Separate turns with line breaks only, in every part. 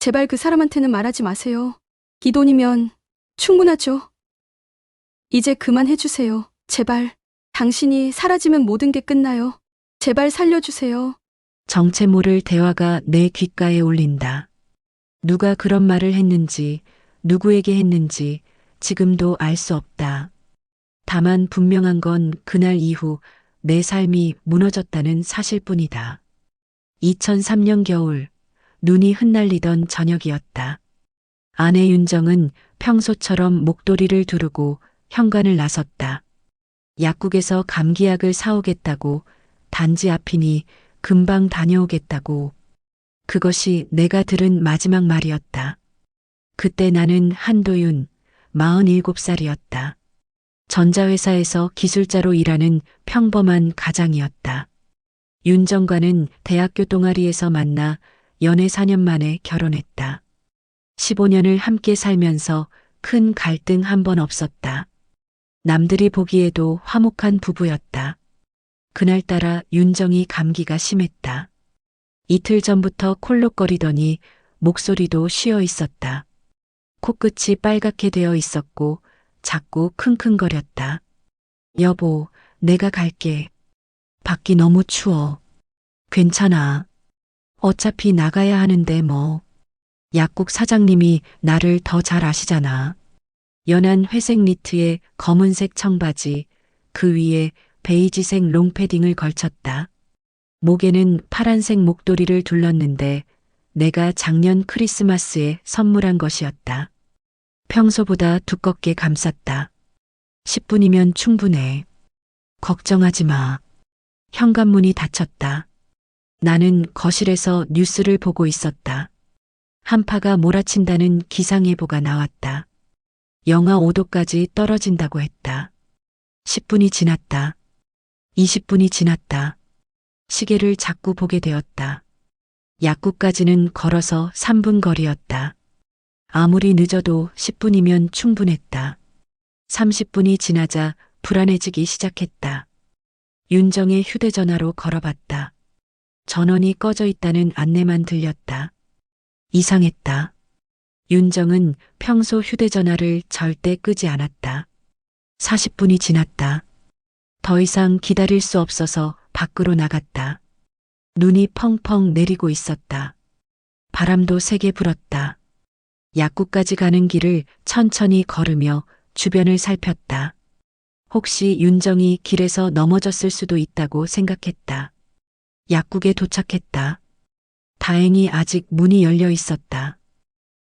제발 그 사람한테는 말하지 마세요. 이 돈이면 충분하죠. 이제 그만해주세요. 제발. 당신이 사라지면 모든 게 끝나요. 제발 살려주세요.
정체 모를 대화가 내 귓가에 울린다. 누가 그런 말을 했는지, 누구에게 했는지 지금도 알 수 없다. 다만 분명한 건 그날 이후 내 삶이 무너졌다는 사실뿐이다. 2003년 겨울, 눈이 흩날리던 저녁이었다. 아내 윤정은 평소처럼 목도리를 두르고 현관을 나섰다. 약국에서 감기약을 사오겠다고, 단지 앞이니 금방 다녀오겠다고. 그것이 내가 들은 마지막 말이었다. 그때 나는 한도윤, 47살이었다. 전자회사에서 기술자로 일하는 평범한 가장이었다. 윤정과는 대학교 동아리에서 만나 연애 4년 만에 결혼했다. 15년을 함께 살면서 큰 갈등 한 번 없었다. 남들이 보기에도 화목한 부부였다. 그날따라 윤정이 감기가 심했다. 이틀 전부터 콜록거리더니 목소리도 쉬어 있었다. 코끝이 빨갛게 되어 있었고 자꾸 킁킁거렸다. 여보, 내가 갈게. 밖이 너무 추워. 괜찮아. 어차피 나가야 하는데 뭐. 약국 사장님이 나를 더 잘 아시잖아. 연한 회색 니트에 검은색 청바지, 그 위에 베이지색 롱패딩을 걸쳤다. 목에는 파란색 목도리를 둘렀는데 내가 작년 크리스마스에 선물한 것이었다. 평소보다 두껍게 감쌌다. 10분이면 충분해. 걱정하지 마. 현관문이 닫혔다. 나는 거실에서 뉴스를 보고 있었다. 한파가 몰아친다는 기상예보가 나왔다. 영하 5도까지 떨어진다고 했다. 10분이 지났다. 20분이 지났다. 시계를 자꾸 보게 되었다. 약국까지는 걸어서 3분 거리였다. 아무리 늦어도 10분이면 충분했다. 30분이 지나자 불안해지기 시작했다. 윤정의 휴대전화로 걸어봤다. 전원이 꺼져 있다는 안내만 들렸다. 이상했다. 윤정은 평소 휴대전화를 절대 끄지 않았다. 40분이 지났다. 더 이상 기다릴 수 없어서 밖으로 나갔다. 눈이 펑펑 내리고 있었다. 바람도 세게 불었다. 약국까지 가는 길을 천천히 걸으며 주변을 살폈다. 혹시 윤정이 길에서 넘어졌을 수도 있다고 생각했다. 약국에 도착했다. 다행히 아직 문이 열려 있었다.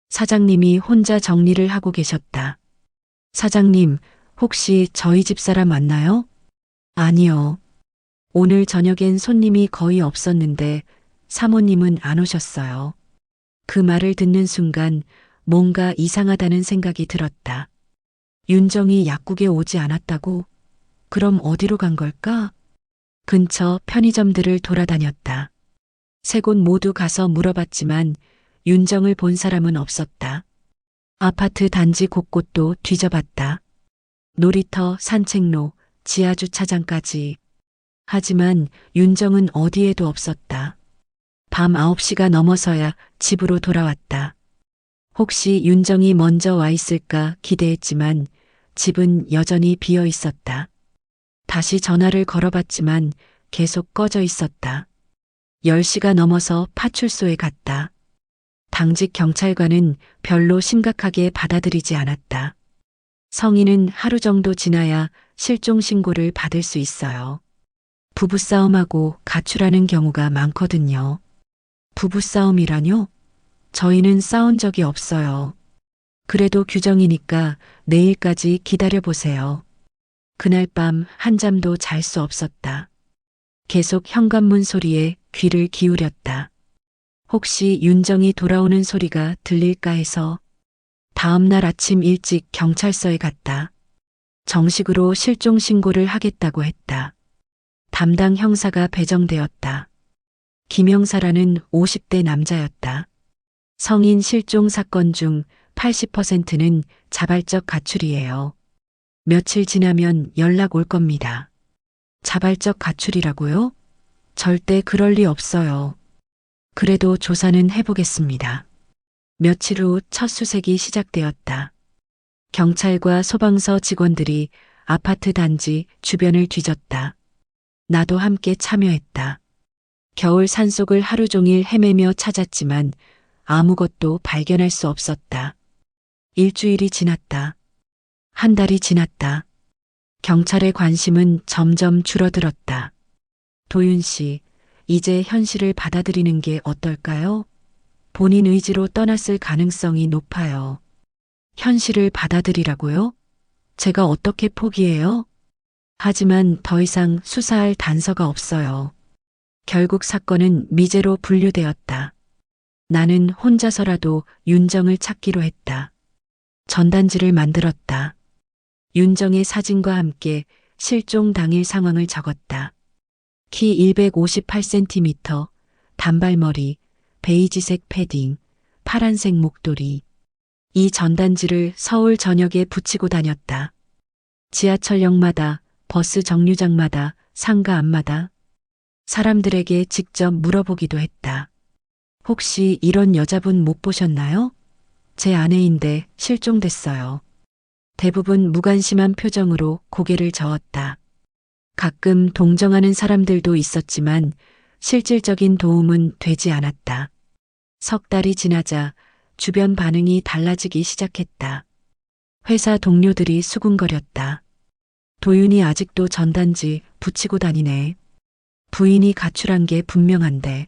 사장님이 혼자 정리를 하고 계셨다. 사장님, 혹시 저희 집 사람 맞나요? 아니요. 오늘 저녁엔 손님이 거의 없었는데 사모님은 안 오셨어요. 그 말을 듣는 순간 뭔가 이상하다는 생각이 들었다. 윤정이 약국에 오지 않았다고? 그럼 어디로 간 걸까? 근처 편의점들을 돌아다녔다. 세 곳 모두 가서 물어봤지만 윤정을 본 사람은 없었다. 아파트 단지 곳곳도 뒤져봤다. 놀이터, 산책로, 지하주차장까지. 하지만 윤정은 어디에도 없었다. 밤 9시가 넘어서야 집으로 돌아왔다. 혹시 윤정이 먼저 와 있을까 기대했지만 집은 여전히 비어 있었다. 다시 전화를 걸어봤지만 계속 꺼져 있었다. 10시가 넘어서 파출소에 갔다. 당직 경찰관은 별로 심각하게 받아들이지 않았다. 성인은 하루 정도 지나야 실종 신고를 받을 수 있어요. 부부싸움하고 가출하는 경우가 많거든요. 부부싸움이라뇨? 저희는 싸운 적이 없어요. 그래도 규정이니까 내일까지 기다려보세요. 그날 밤 한잠도 잘 수 없었다. 계속 현관문 소리에 귀를 기울였다. 혹시 윤정이 돌아오는 소리가 들릴까 해서 다음 날 아침 일찍 경찰서에 갔다. 정식으로 실종 신고를 하겠다고 했다. 담당 형사가 배정되었다. 김형사라는 50대 남자였다. 성인 실종 사건 중 80%는 자발적 가출이에요. 며칠 지나면 연락 올 겁니다. 자발적 가출이라고요? 절대 그럴 리 없어요. 그래도 조사는 해보겠습니다. 며칠 후 첫 수색이 시작되었다. 경찰과 소방서 직원들이 아파트 단지 주변을 뒤졌다. 나도 함께 참여했다. 겨울 산속을 하루 종일 헤매며 찾았지만 아무것도 발견할 수 없었다. 일주일이 지났다. 한 달이 지났다. 경찰의 관심은 점점 줄어들었다. 도윤 씨, 이제 현실을 받아들이는 게 어떨까요? 본인 의지로 떠났을 가능성이 높아요. 현실을 받아들이라고요? 제가 어떻게 포기해요? 하지만 더 이상 수사할 단서가 없어요. 결국 사건은 미제로 분류되었다. 나는 혼자서라도 윤정을 찾기로 했다. 전단지를 만들었다. 윤정의 사진과 함께 실종 당일 상황을 적었다. 키 158cm, 단발머리, 베이지색 패딩, 파란색 목도리. 이 전단지를 서울 전역에 붙이고 다녔다. 지하철역마다, 버스 정류장마다, 상가 앞마다 사람들에게 직접 물어보기도 했다. 혹시 이런 여자분 못 보셨나요? 제 아내인데 실종됐어요. 대부분 무관심한 표정으로 고개를 저었다. 가끔 동정하는 사람들도 있었지만 실질적인 도움은 되지 않았다. 석 달이 지나자 주변 반응이 달라지기 시작했다. 회사 동료들이 수군거렸다. 도윤이 아직도 전단지 붙이고 다니네. 부인이 가출한 게 분명한데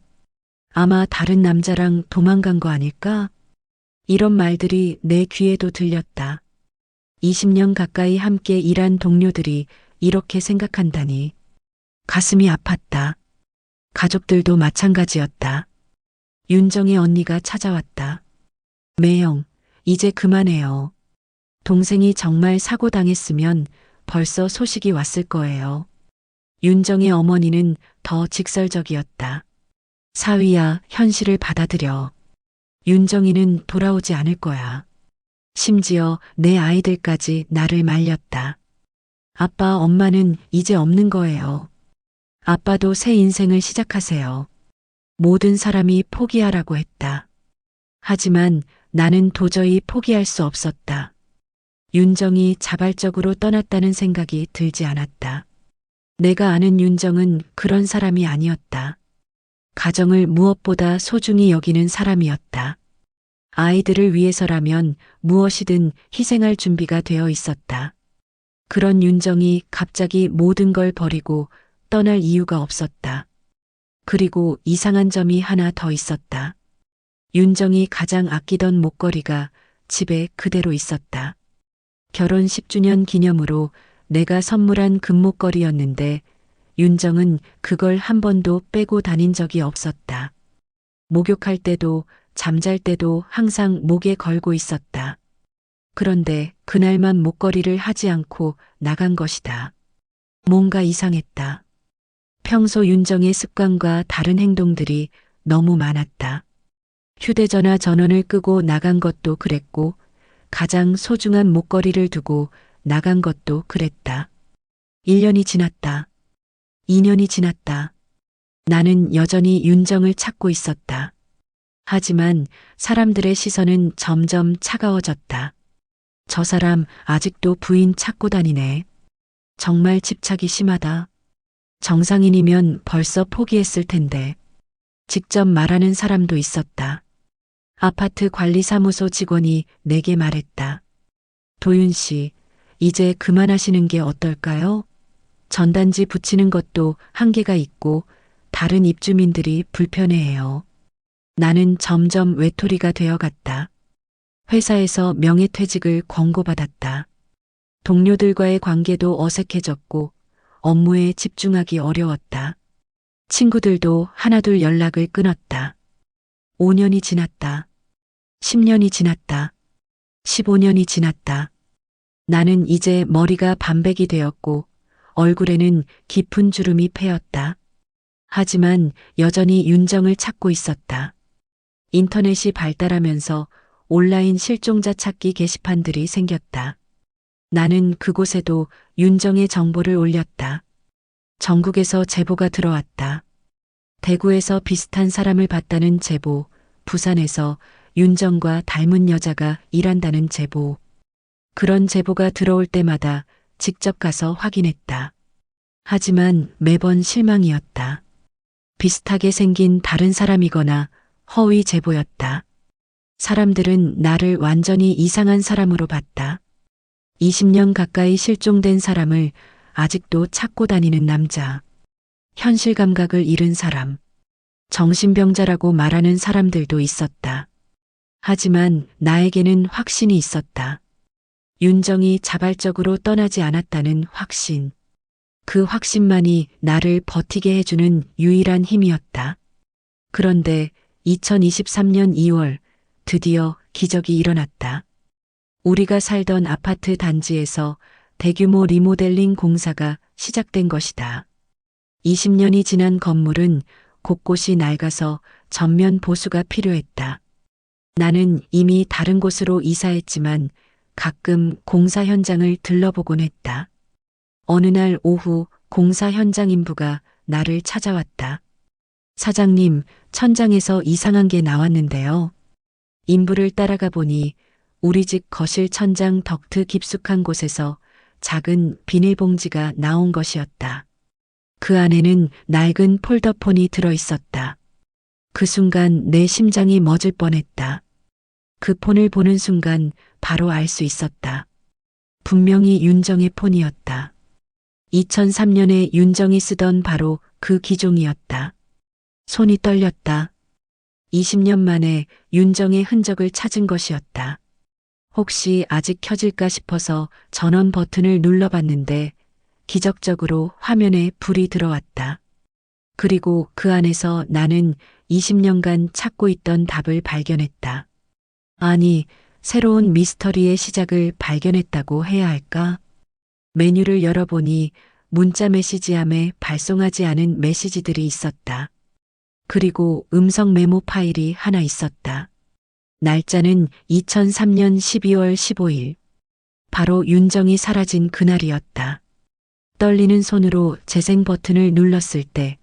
아마 다른 남자랑 도망간 거 아닐까? 이런 말들이 내 귀에도 들렸다. 20년 가까이 함께 일한 동료들이 이렇게 생각한다니. 가슴이 아팠다. 가족들도 마찬가지였다. 윤정의 언니가 찾아왔다. 매영, 이제 그만해요. 동생이 정말 사고당했으면 벌써 소식이 왔을 거예요. 윤정의 어머니는 더 직설적이었다. 사위야, 현실을 받아들여. 윤정이는 돌아오지 않을 거야. 심지어 내 아이들까지 나를 말렸다. 아빠, 엄마는 이제 없는 거예요. 아빠도 새 인생을 시작하세요. 모든 사람이 포기하라고 했다. 하지만 나는 도저히 포기할 수 없었다. 윤정이 자발적으로 떠났다는 생각이 들지 않았다. 내가 아는 윤정은 그런 사람이 아니었다. 가정을 무엇보다 소중히 여기는 사람이었다. 아이들을 위해서라면 무엇이든 희생할 준비가 되어 있었다. 그런 윤정이 갑자기 모든 걸 버리고 떠날 이유가 없었다. 그리고 이상한 점이 하나 더 있었다. 윤정이 가장 아끼던 목걸이가 집에 그대로 있었다. 결혼 10주년 기념으로 내가 선물한 금목걸이였는데 윤정은 그걸 한 번도 빼고 다닌 적이 없었다. 목욕할 때도 잠잘 때도 항상 목에 걸고 있었다. 그런데 그날만 목걸이를 하지 않고 나간 것이다. 뭔가 이상했다. 평소 윤정의 습관과 다른 행동들이 너무 많았다. 휴대전화 전원을 끄고 나간 것도 그랬고 가장 소중한 목걸이를 두고 나간 것도 그랬다. 1년이 지났다. 2년이 지났다. 나는 여전히 윤정을 찾고 있었다. 하지만 사람들의 시선은 점점 차가워졌다. 저 사람 아직도 부인 찾고 다니네. 정말 집착이 심하다. 정상인이면 벌써 포기했을 텐데. 직접 말하는 사람도 있었다. 아파트 관리사무소 직원이 내게 말했다. 도윤 씨, 이제 그만하시는 게 어떨까요? 전단지 붙이는 것도 한계가 있고 다른 입주민들이 불편해해요. 나는 점점 외톨이가 되어갔다. 회사에서 명예퇴직을 권고받았다. 동료들과의 관계도 어색해졌고 업무에 집중하기 어려웠다. 친구들도 하나둘 연락을 끊었다. 5년이 지났다. 10년이 지났다. 15년이 지났다. 나는 이제 머리가 반백이 되었고 얼굴에는 깊은 주름이 패였다. 하지만 여전히 윤정을 찾고 있었다. 인터넷이 발달하면서 온라인 실종자 찾기 게시판들이 생겼다. 나는 그곳에도 윤정의 정보를 올렸다. 전국에서 제보가 들어왔다. 대구에서 비슷한 사람을 봤다는 제보, 부산에서 윤정과 닮은 여자가 일한다는 제보. 그런 제보가 들어올 때마다 직접 가서 확인했다. 하지만 매번 실망이었다. 비슷하게 생긴 다른 사람이거나 허위 제보였다. 사람들은 나를 완전히 이상한 사람으로 봤다. 20년 가까이 실종된 사람을 아직도 찾고 다니는 남자. 현실 감각을 잃은 사람. 정신병자라고 말하는 사람들도 있었다. 하지만 나에게는 확신이 있었다. 윤정이 자발적으로 떠나지 않았다는 확신. 그 확신만이 나를 버티게 해주는 유일한 힘이었다. 그런데 2023년 2월 드디어 기적이 일어났다. 우리가 살던 아파트 단지에서 대규모 리모델링 공사가 시작된 것이다. 20년이 지난 건물은 곳곳이 낡아서 전면 보수가 필요했다. 나는 이미 다른 곳으로 이사했지만 가끔 공사 현장을 들러보곤 했다. 어느 날 오후 공사 현장 인부가 나를 찾아왔다. 사장님, 천장에서 이상한 게 나왔는데요. 인부를 따라가 보니 우리 집 거실 천장 덕트 깊숙한 곳에서 작은 비닐봉지가 나온 것이었다. 그 안에는 낡은 폴더폰이 들어 있었다. 그 순간 내 심장이 멎을 뻔했다. 그 폰을 보는 순간 바로 알 수 있었다. 분명히 윤정의 폰이었다. 2003년에 윤정이 쓰던 바로 그 기종이었다. 손이 떨렸다. 20년 만에 윤정의 흔적을 찾은 것이었다. 혹시 아직 켜질까 싶어서 전원 버튼을 눌러봤는데 기적적으로 화면에 불이 들어왔다. 그리고 그 안에서 나는 20년간 찾고 있던 답을 발견했다. 아니, 새로운 미스터리의 시작을 발견했다고 해야 할까? 메뉴를 열어보니 문자 메시지함에 발송하지 않은 메시지들이 있었다. 그리고 음성 메모 파일이 하나 있었다. 날짜는 2003년 12월 15일. 바로 윤정이 사라진 그날이었다. 떨리는 손으로 재생 버튼을 눌렀을 때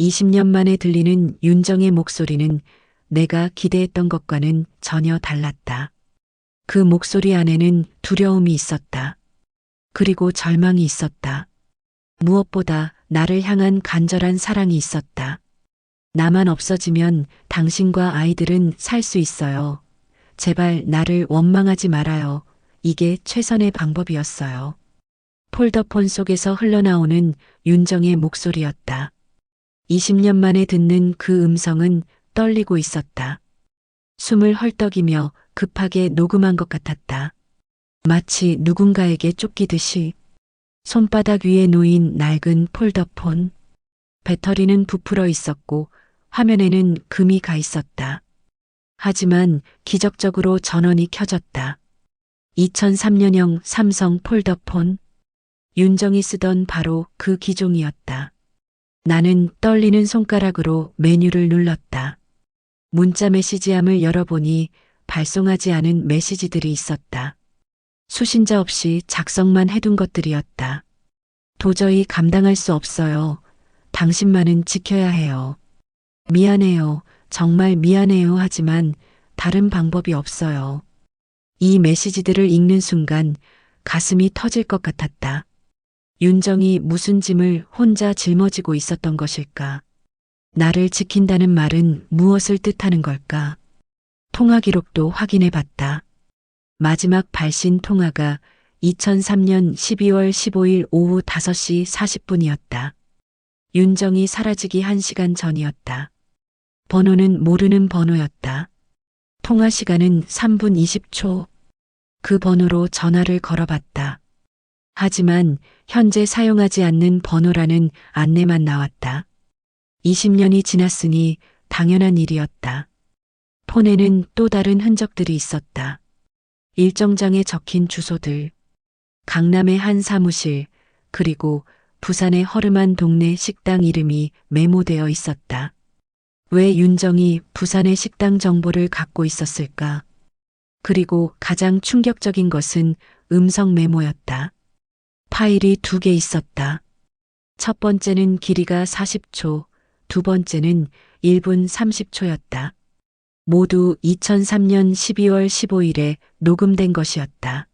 20년 만에 들리는 윤정의 목소리는 내가 기대했던 것과는 전혀 달랐다. 그 목소리 안에는 두려움이 있었다. 그리고 절망이 있었다. 무엇보다 나를 향한 간절한 사랑이 있었다. 나만 없어지면 당신과 아이들은 살 수 있어요. 제발 나를 원망하지 말아요. 이게 최선의 방법이었어요. 폴더폰 속에서 흘러나오는 윤정의 목소리였다. 20년 만에 듣는 그 음성은 떨리고 있었다. 숨을 헐떡이며 급하게 녹음한 것 같았다. 마치 누군가에게 쫓기듯이. 손바닥 위에 놓인 낡은 폴더폰. 배터리는 부풀어 있었고 화면에는 금이 가 있었다. 하지만 기적적으로 전원이 켜졌다. 2003년형 삼성 폴더폰. 윤정이 쓰던 바로 그 기종이었다. 나는 떨리는 손가락으로 메뉴를 눌렀다. 문자 메시지함을 열어보니 발송하지 않은 메시지들이 있었다. 수신자 없이 작성만 해둔 것들이었다. 도저히 감당할 수 없어요. 당신만은 지켜야 해요. 미안해요. 정말 미안해요. 하지만 다른 방법이 없어요. 이 메시지들을 읽는 순간 가슴이 터질 것 같았다. 윤정이 무슨 짐을 혼자 짊어지고 있었던 것일까? 나를 지킨다는 말은 무엇을 뜻하는 걸까? 통화 기록도 확인해 봤다. 마지막 발신 통화가 2003년 12월 15일 오후 5시 40분이었다. 윤정이 사라지기 1시간 전이었다. 번호는 모르는 번호였다. 통화 시간은 3분 20초. 그 번호로 전화를 걸어봤다. 하지만 현재 사용하지 않는 번호라는 안내만 나왔다. 20년이 지났으니 당연한 일이었다. 폰에는 또 다른 흔적들이 있었다. 일정장에 적힌 주소들, 강남의 한 사무실, 그리고 부산의 허름한 동네 식당 이름이 메모되어 있었다. 왜 윤정이 부산의 식당 정보를 갖고 있었을까? 그리고 가장 충격적인 것은 음성 메모였다. 파일이 2개 있었다. 첫 번째는 길이가 40초, 두 번째는 1분 30초였다. 모두 2003년 12월 15일에 녹음된 것이었다.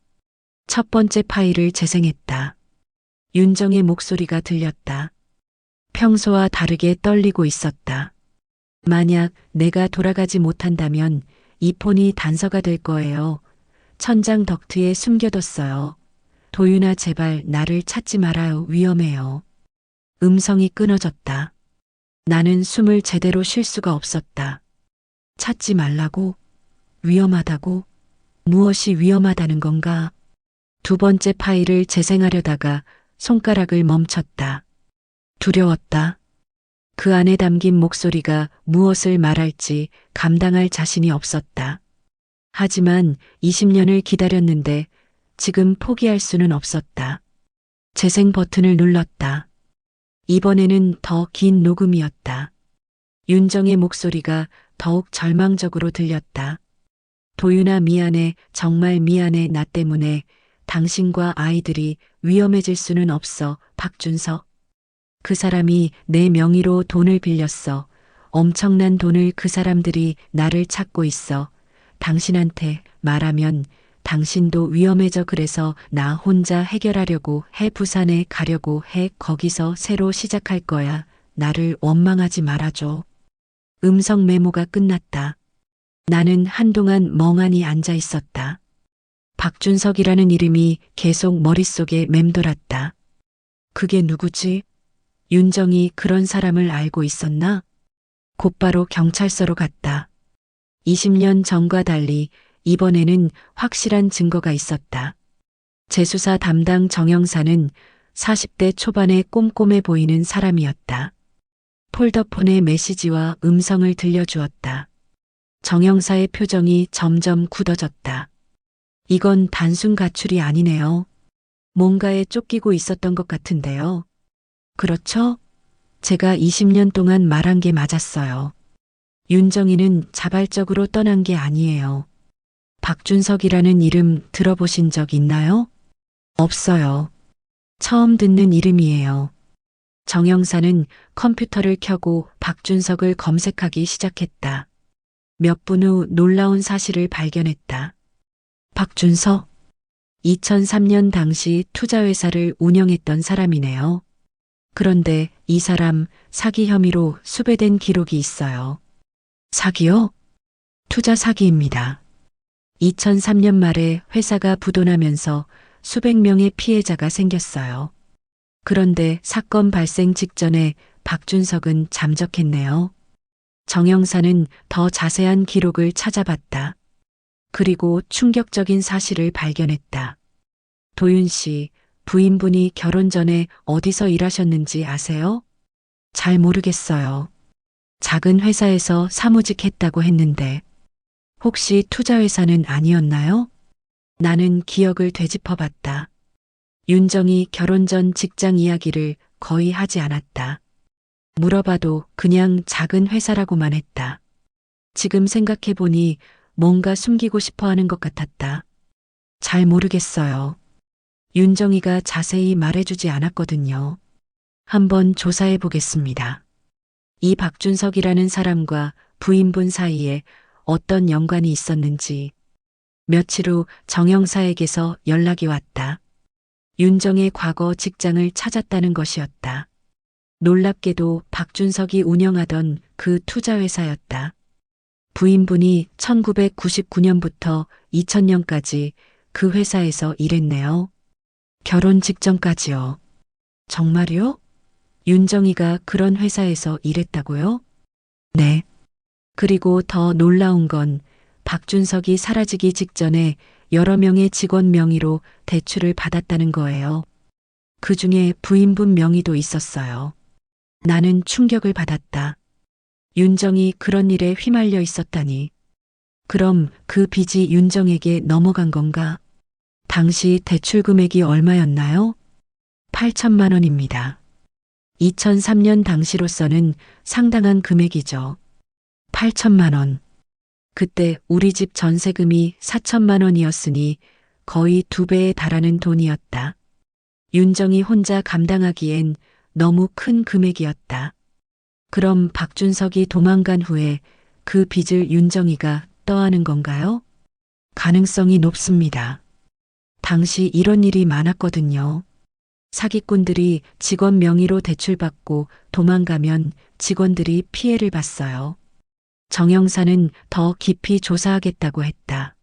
첫 번째 파일을 재생했다. 윤정의 목소리가 들렸다. 평소와 다르게 떨리고 있었다. 만약 내가 돌아가지 못한다면 이 폰이 단서가 될 거예요. 천장 덕트에 숨겨뒀어요. 도윤아, 제발 나를 찾지 말아요. 위험해요. 음성이 끊어졌다. 나는 숨을 제대로 쉴 수가 없었다. 찾지 말라고? 위험하다고? 무엇이 위험하다는 건가? 두 번째 파일을 재생하려다가 손가락을 멈췄다. 두려웠다. 그 안에 담긴 목소리가 무엇을 말할지 감당할 자신이 없었다. 하지만 20년을 기다렸는데 지금 포기할 수는 없었다. 재생 버튼을 눌렀다. 이번에는 더 긴 녹음이었다. 윤정의 목소리가 더욱 절망적으로 들렸다. 도윤아, 미안해. 정말 미안해. 나 때문에 당신과 아이들이 위험해질 수는 없어. 박준석. 그 사람이 내 명의로 돈을 빌렸어. 엄청난 돈을. 그 사람들이 나를 찾고 있어. 당신한테 말하면 당신도 위험해져. 그래서 나 혼자 해결하려고 해. 부산에 가려고 해. 거기서 새로 시작할 거야. 나를 원망하지 말아줘. 음성 메모가 끝났다. 나는 한동안 멍하니 앉아 있었다. 박준석이라는 이름이 계속 머릿속에 맴돌았다. 그게 누구지? 윤정이 그런 사람을 알고 있었나? 곧바로 경찰서로 갔다. 20년 전과 달리 이번에는 확실한 증거가 있었다. 재수사 담당 정영사는 40대 초반에 꼼꼼해 보이는 사람이었다. 폴더폰에 메시지와 음성을 들려주었다. 정영사의 표정이 점점 굳어졌다. 이건 단순 가출이 아니네요. 뭔가에 쫓기고 있었던 것 같은데요. 그렇죠? 제가 20년 동안 말한 게 맞았어요. 윤정이는 자발적으로 떠난 게 아니에요. 박준석이라는 이름 들어보신 적 있나요? 없어요. 처음 듣는 이름이에요. 정영사는 컴퓨터를 켜고 박준석을 검색하기 시작했다. 몇 분 후 놀라운 사실을 발견했다. 박준석? 2003년 당시 투자회사를 운영했던 사람이네요. 그런데 이 사람 사기 혐의로 수배된 기록이 있어요. 사기요? 투자 사기입니다. 2003년 말에 회사가 부도나면서 수백 명의 피해자가 생겼어요. 그런데 사건 발생 직전에 박준석은 잠적했네요. 정영사는 더 자세한 기록을 찾아봤다. 그리고 충격적인 사실을 발견했다. 도윤 씨, 부인분이 결혼 전에 어디서 일하셨는지 아세요? 잘 모르겠어요. 작은 회사에서 사무직 했다고 했는데 혹시 투자회사는 아니었나요? 나는 기억을 되짚어봤다. 윤정이 결혼 전 직장 이야기를 거의 하지 않았다. 물어봐도 그냥 작은 회사라고만 했다. 지금 생각해보니 뭔가 숨기고 싶어 하는 것 같았다. 잘 모르겠어요. 윤정이가 자세히 말해주지 않았거든요. 한번 조사해 보겠습니다. 이 박준석이라는 사람과 부인분 사이에 어떤 연관이 있었는지. 며칠 후 정영사에게서 연락이 왔다. 윤정의 과거 직장을 찾았다는 것이었다. 놀랍게도 박준석이 운영하던 그 투자회사였다. 부인분이 1999년부터 2000년까지 그 회사에서 일했네요. 결혼 직전까지요. 정말요? 윤정이가 그런 회사에서 일했다고요? 네. 그리고 더 놀라운 건 박준석이 사라지기 직전에 여러 명의 직원 명의로 대출을 받았다는 거예요. 그 중에 부인분 명의도 있었어요. 나는 충격을 받았다. 윤정이 그런 일에 휘말려 있었다니. 그럼 그 빚이 윤정에게 넘어간 건가? 당시 대출 금액이 얼마였나요? 8천만 원입니다. 2003년 당시로서는 상당한 금액이죠. 8천만 원. 그때 우리 집 전세금이 4천만 원이었으니 거의 2배에 달하는 돈이었다. 윤정이 혼자 감당하기엔 너무 큰 금액이었다. 그럼 박준석이 도망간 후에 그 빚을 윤정이가 떠안은 건가요? 가능성이 높습니다. 당시 이런 일이 많았거든요. 사기꾼들이 직원 명의로 대출받고 도망가면 직원들이 피해를 봤어요. 정 형사는 더 깊이 조사하겠다고 했다.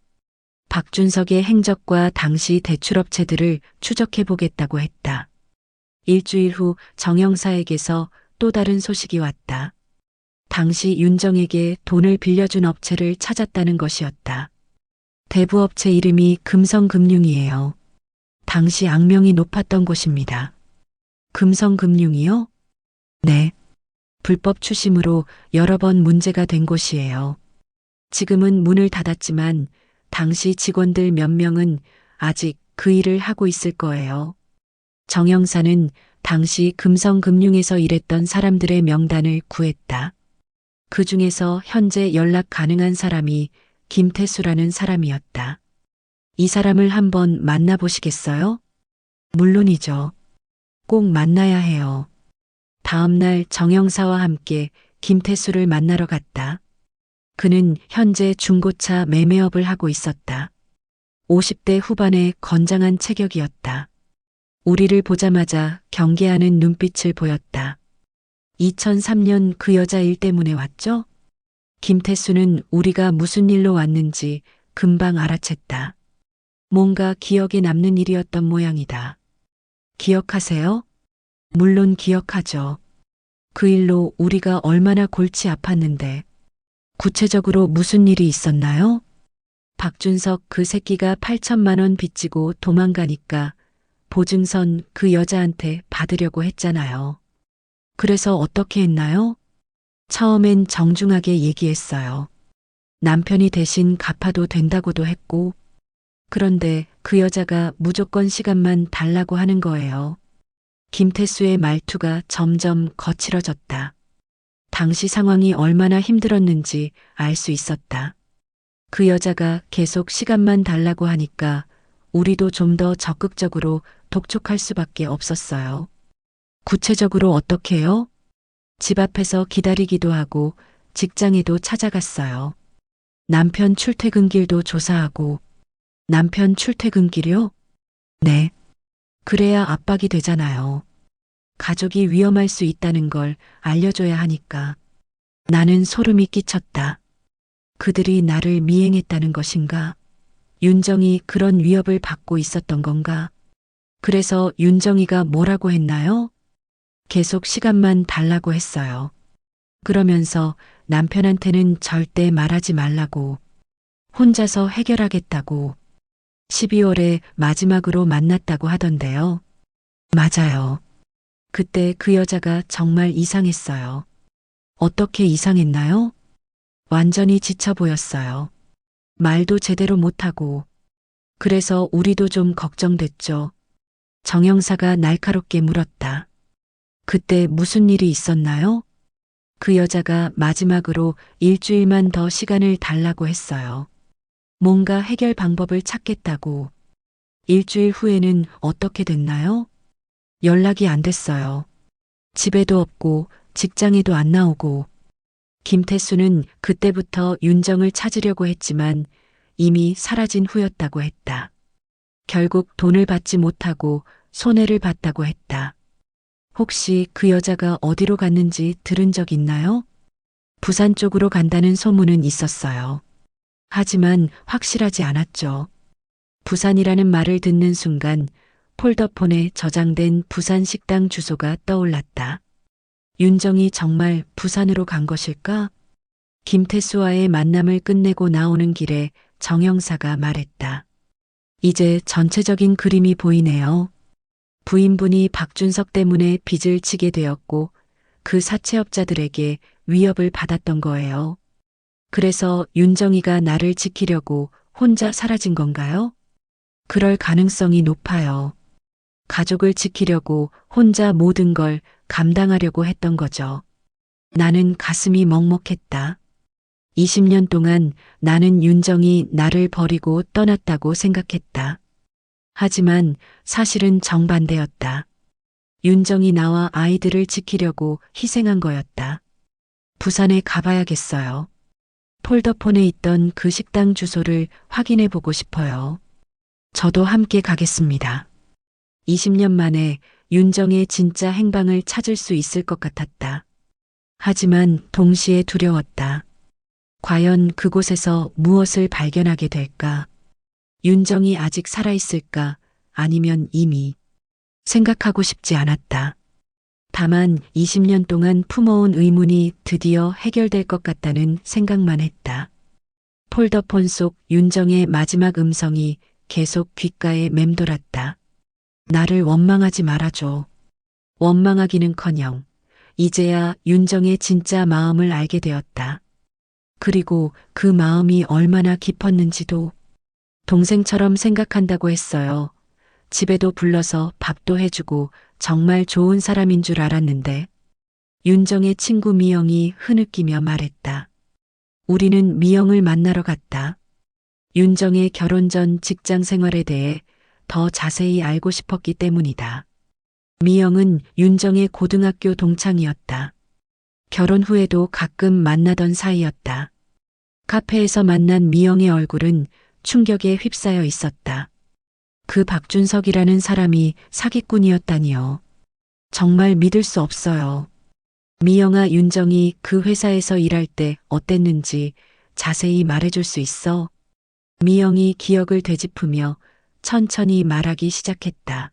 박준석의 행적과 당시 대출업체들을 추적해 보겠다고 했다. 일주일 후 정 형사에게서 또 다른 소식이 왔다. 당시 윤정에게 돈을 빌려준 업체를 찾았다는 것이었다. 대부업체 이름이 금성금융이에요. 당시 악명이 높았던 곳입니다. 금성금융이요? 네. 불법 추심으로 여러 번 문제가 된 곳이에요. 지금은 문을 닫았지만 당시 직원들 몇 명은 아직 그 일을 하고 있을 거예요. 정 형사는 당시 금성금융에서 일했던 사람들의 명단을 구했다. 그 중에서 현재 연락 가능한 사람이 김태수라는 사람이었다. 이 사람을 한번 만나보시겠어요? 물론이죠. 꼭 만나야 해요. 다음 날 정 형사와 함께 김태수를 만나러 갔다. 그는 현재 중고차 매매업을 하고 있었다. 50대 후반의 건장한 체격이었다. 우리를 보자마자 경계하는 눈빛을 보였다. 2003년 그 여자 일 때문에 왔죠? 김태수는 우리가 무슨 일로 왔는지 금방 알아챘다. 뭔가 기억에 남는 일이었던 모양이다. 기억하세요? 물론 기억하죠. 그 일로 우리가 얼마나 골치 아팠는데. 구체적으로 무슨 일이 있었나요? 박준석 그 새끼가 8천만 원 빚지고 도망가니까 보증선 그 여자한테 받으려고 했잖아요. 그래서 어떻게 했나요? 처음엔 정중하게 얘기했어요. 남편이 대신 갚아도 된다고도 했고, 그런데 그 여자가 무조건 시간만 달라고 하는 거예요. 김태수의 말투가 점점 거칠어졌다. 당시 상황이 얼마나 힘들었는지 알 수 있었다. 그 여자가 계속 시간만 달라고 하니까 우리도 좀 더 적극적으로 독촉할 수밖에 없었어요. 구체적으로 어떻게요? 집 앞에서 기다리기도 하고 직장에도 찾아갔어요. 남편 출퇴근길도 조사하고. 남편 출퇴근길이요? 네. 그래야 압박이 되잖아요. 가족이 위험할 수 있다는 걸 알려줘야 하니까. 나는 소름이 끼쳤다. 그들이 나를 미행했다는 것인가? 윤정이 그런 위협을 받고 있었던 건가? 그래서 윤정이가 뭐라고 했나요? 계속 시간만 달라고 했어요. 그러면서 남편한테는 절대 말하지 말라고. 혼자서 해결하겠다고. 12월에 마지막으로 만났다고 하던데요. 맞아요. 그때 그 여자가 정말 이상했어요. 어떻게 이상했나요? 완전히 지쳐 보였어요. 말도 제대로 못하고. 그래서 우리도 좀 걱정됐죠. 정 형사가 날카롭게 물었다. 그때 무슨 일이 있었나요? 그 여자가 마지막으로 일주일만 더 시간을 달라고 했어요. 뭔가 해결 방법을 찾겠다고. 일주일 후에는 어떻게 됐나요? 연락이 안 됐어요. 집에도 없고 직장에도 안 나오고. 김태수는 그때부터 윤정을 찾으려고 했지만 이미 사라진 후였다고 했다. 결국 돈을 받지 못하고 손해를 봤다고 했다. 혹시 그 여자가 어디로 갔는지 들은 적 있나요? 부산 쪽으로 간다는 소문은 있었어요. 하지만 확실하지 않았죠. 부산이라는 말을 듣는 순간 폴더폰에 저장된 부산 식당 주소가 떠올랐다. 윤정이 정말 부산으로 간 것일까? 김태수와의 만남을 끝내고 나오는 길에 정 형사가 말했다. 이제 전체적인 그림이 보이네요. 부인분이 박준석 때문에 빚을 지게 되었고 그 사채업자들에게 위협을 받았던 거예요. 그래서 윤정이가 나를 지키려고 혼자 사라진 건가요? 그럴 가능성이 높아요. 가족을 지키려고 혼자 모든 걸 감당하려고 했던 거죠. 나는 가슴이 먹먹했다. 20년 동안 나는 윤정이 나를 버리고 떠났다고 생각했다. 하지만 사실은 정반대였다. 윤정이 나와 아이들을 지키려고 희생한 거였다. 부산에 가봐야겠어요. 폴더폰에 있던 그 식당 주소를 확인해 보고 싶어요. 저도 함께 가겠습니다. 20년 만에 윤정의 진짜 행방을 찾을 수 있을 것 같았다. 하지만 동시에 두려웠다. 과연 그곳에서 무엇을 발견하게 될까? 윤정이 아직 살아있을까? 아니면 이미 생각하고 싶지 않았다. 다만 20년 동안 품어온 의문이 드디어 해결될 것 같다는 생각만 했다. 폴더폰 속 윤정의 마지막 음성이 계속 귓가에 맴돌았다. 나를 원망하지 말아줘. 원망하기는커녕 이제야 윤정의 진짜 마음을 알게 되었다. 그리고 그 마음이 얼마나 깊었는지도 동생처럼 생각한다고 했어요. 집에도 불러서 밥도 해주고 정말 좋은 사람인 줄 알았는데 윤정의 친구 미영이 흐느끼며 말했다. 우리는 미영을 만나러 갔다. 윤정의 결혼 전 직장 생활에 대해 더 자세히 알고 싶었기 때문이다. 미영은 윤정의 고등학교 동창이었다. 결혼 후에도 가끔 만나던 사이였다. 카페에서 만난 미영의 얼굴은 충격에 휩싸여 있었다. 그 박준석이라는 사람이 사기꾼이었다니요. 정말 믿을 수 없어요. 미영아, 윤정이 그 회사에서 일할 때 어땠는지 자세히 말해줄 수 있어? 미영이 기억을 되짚으며 천천히 말하기 시작했다.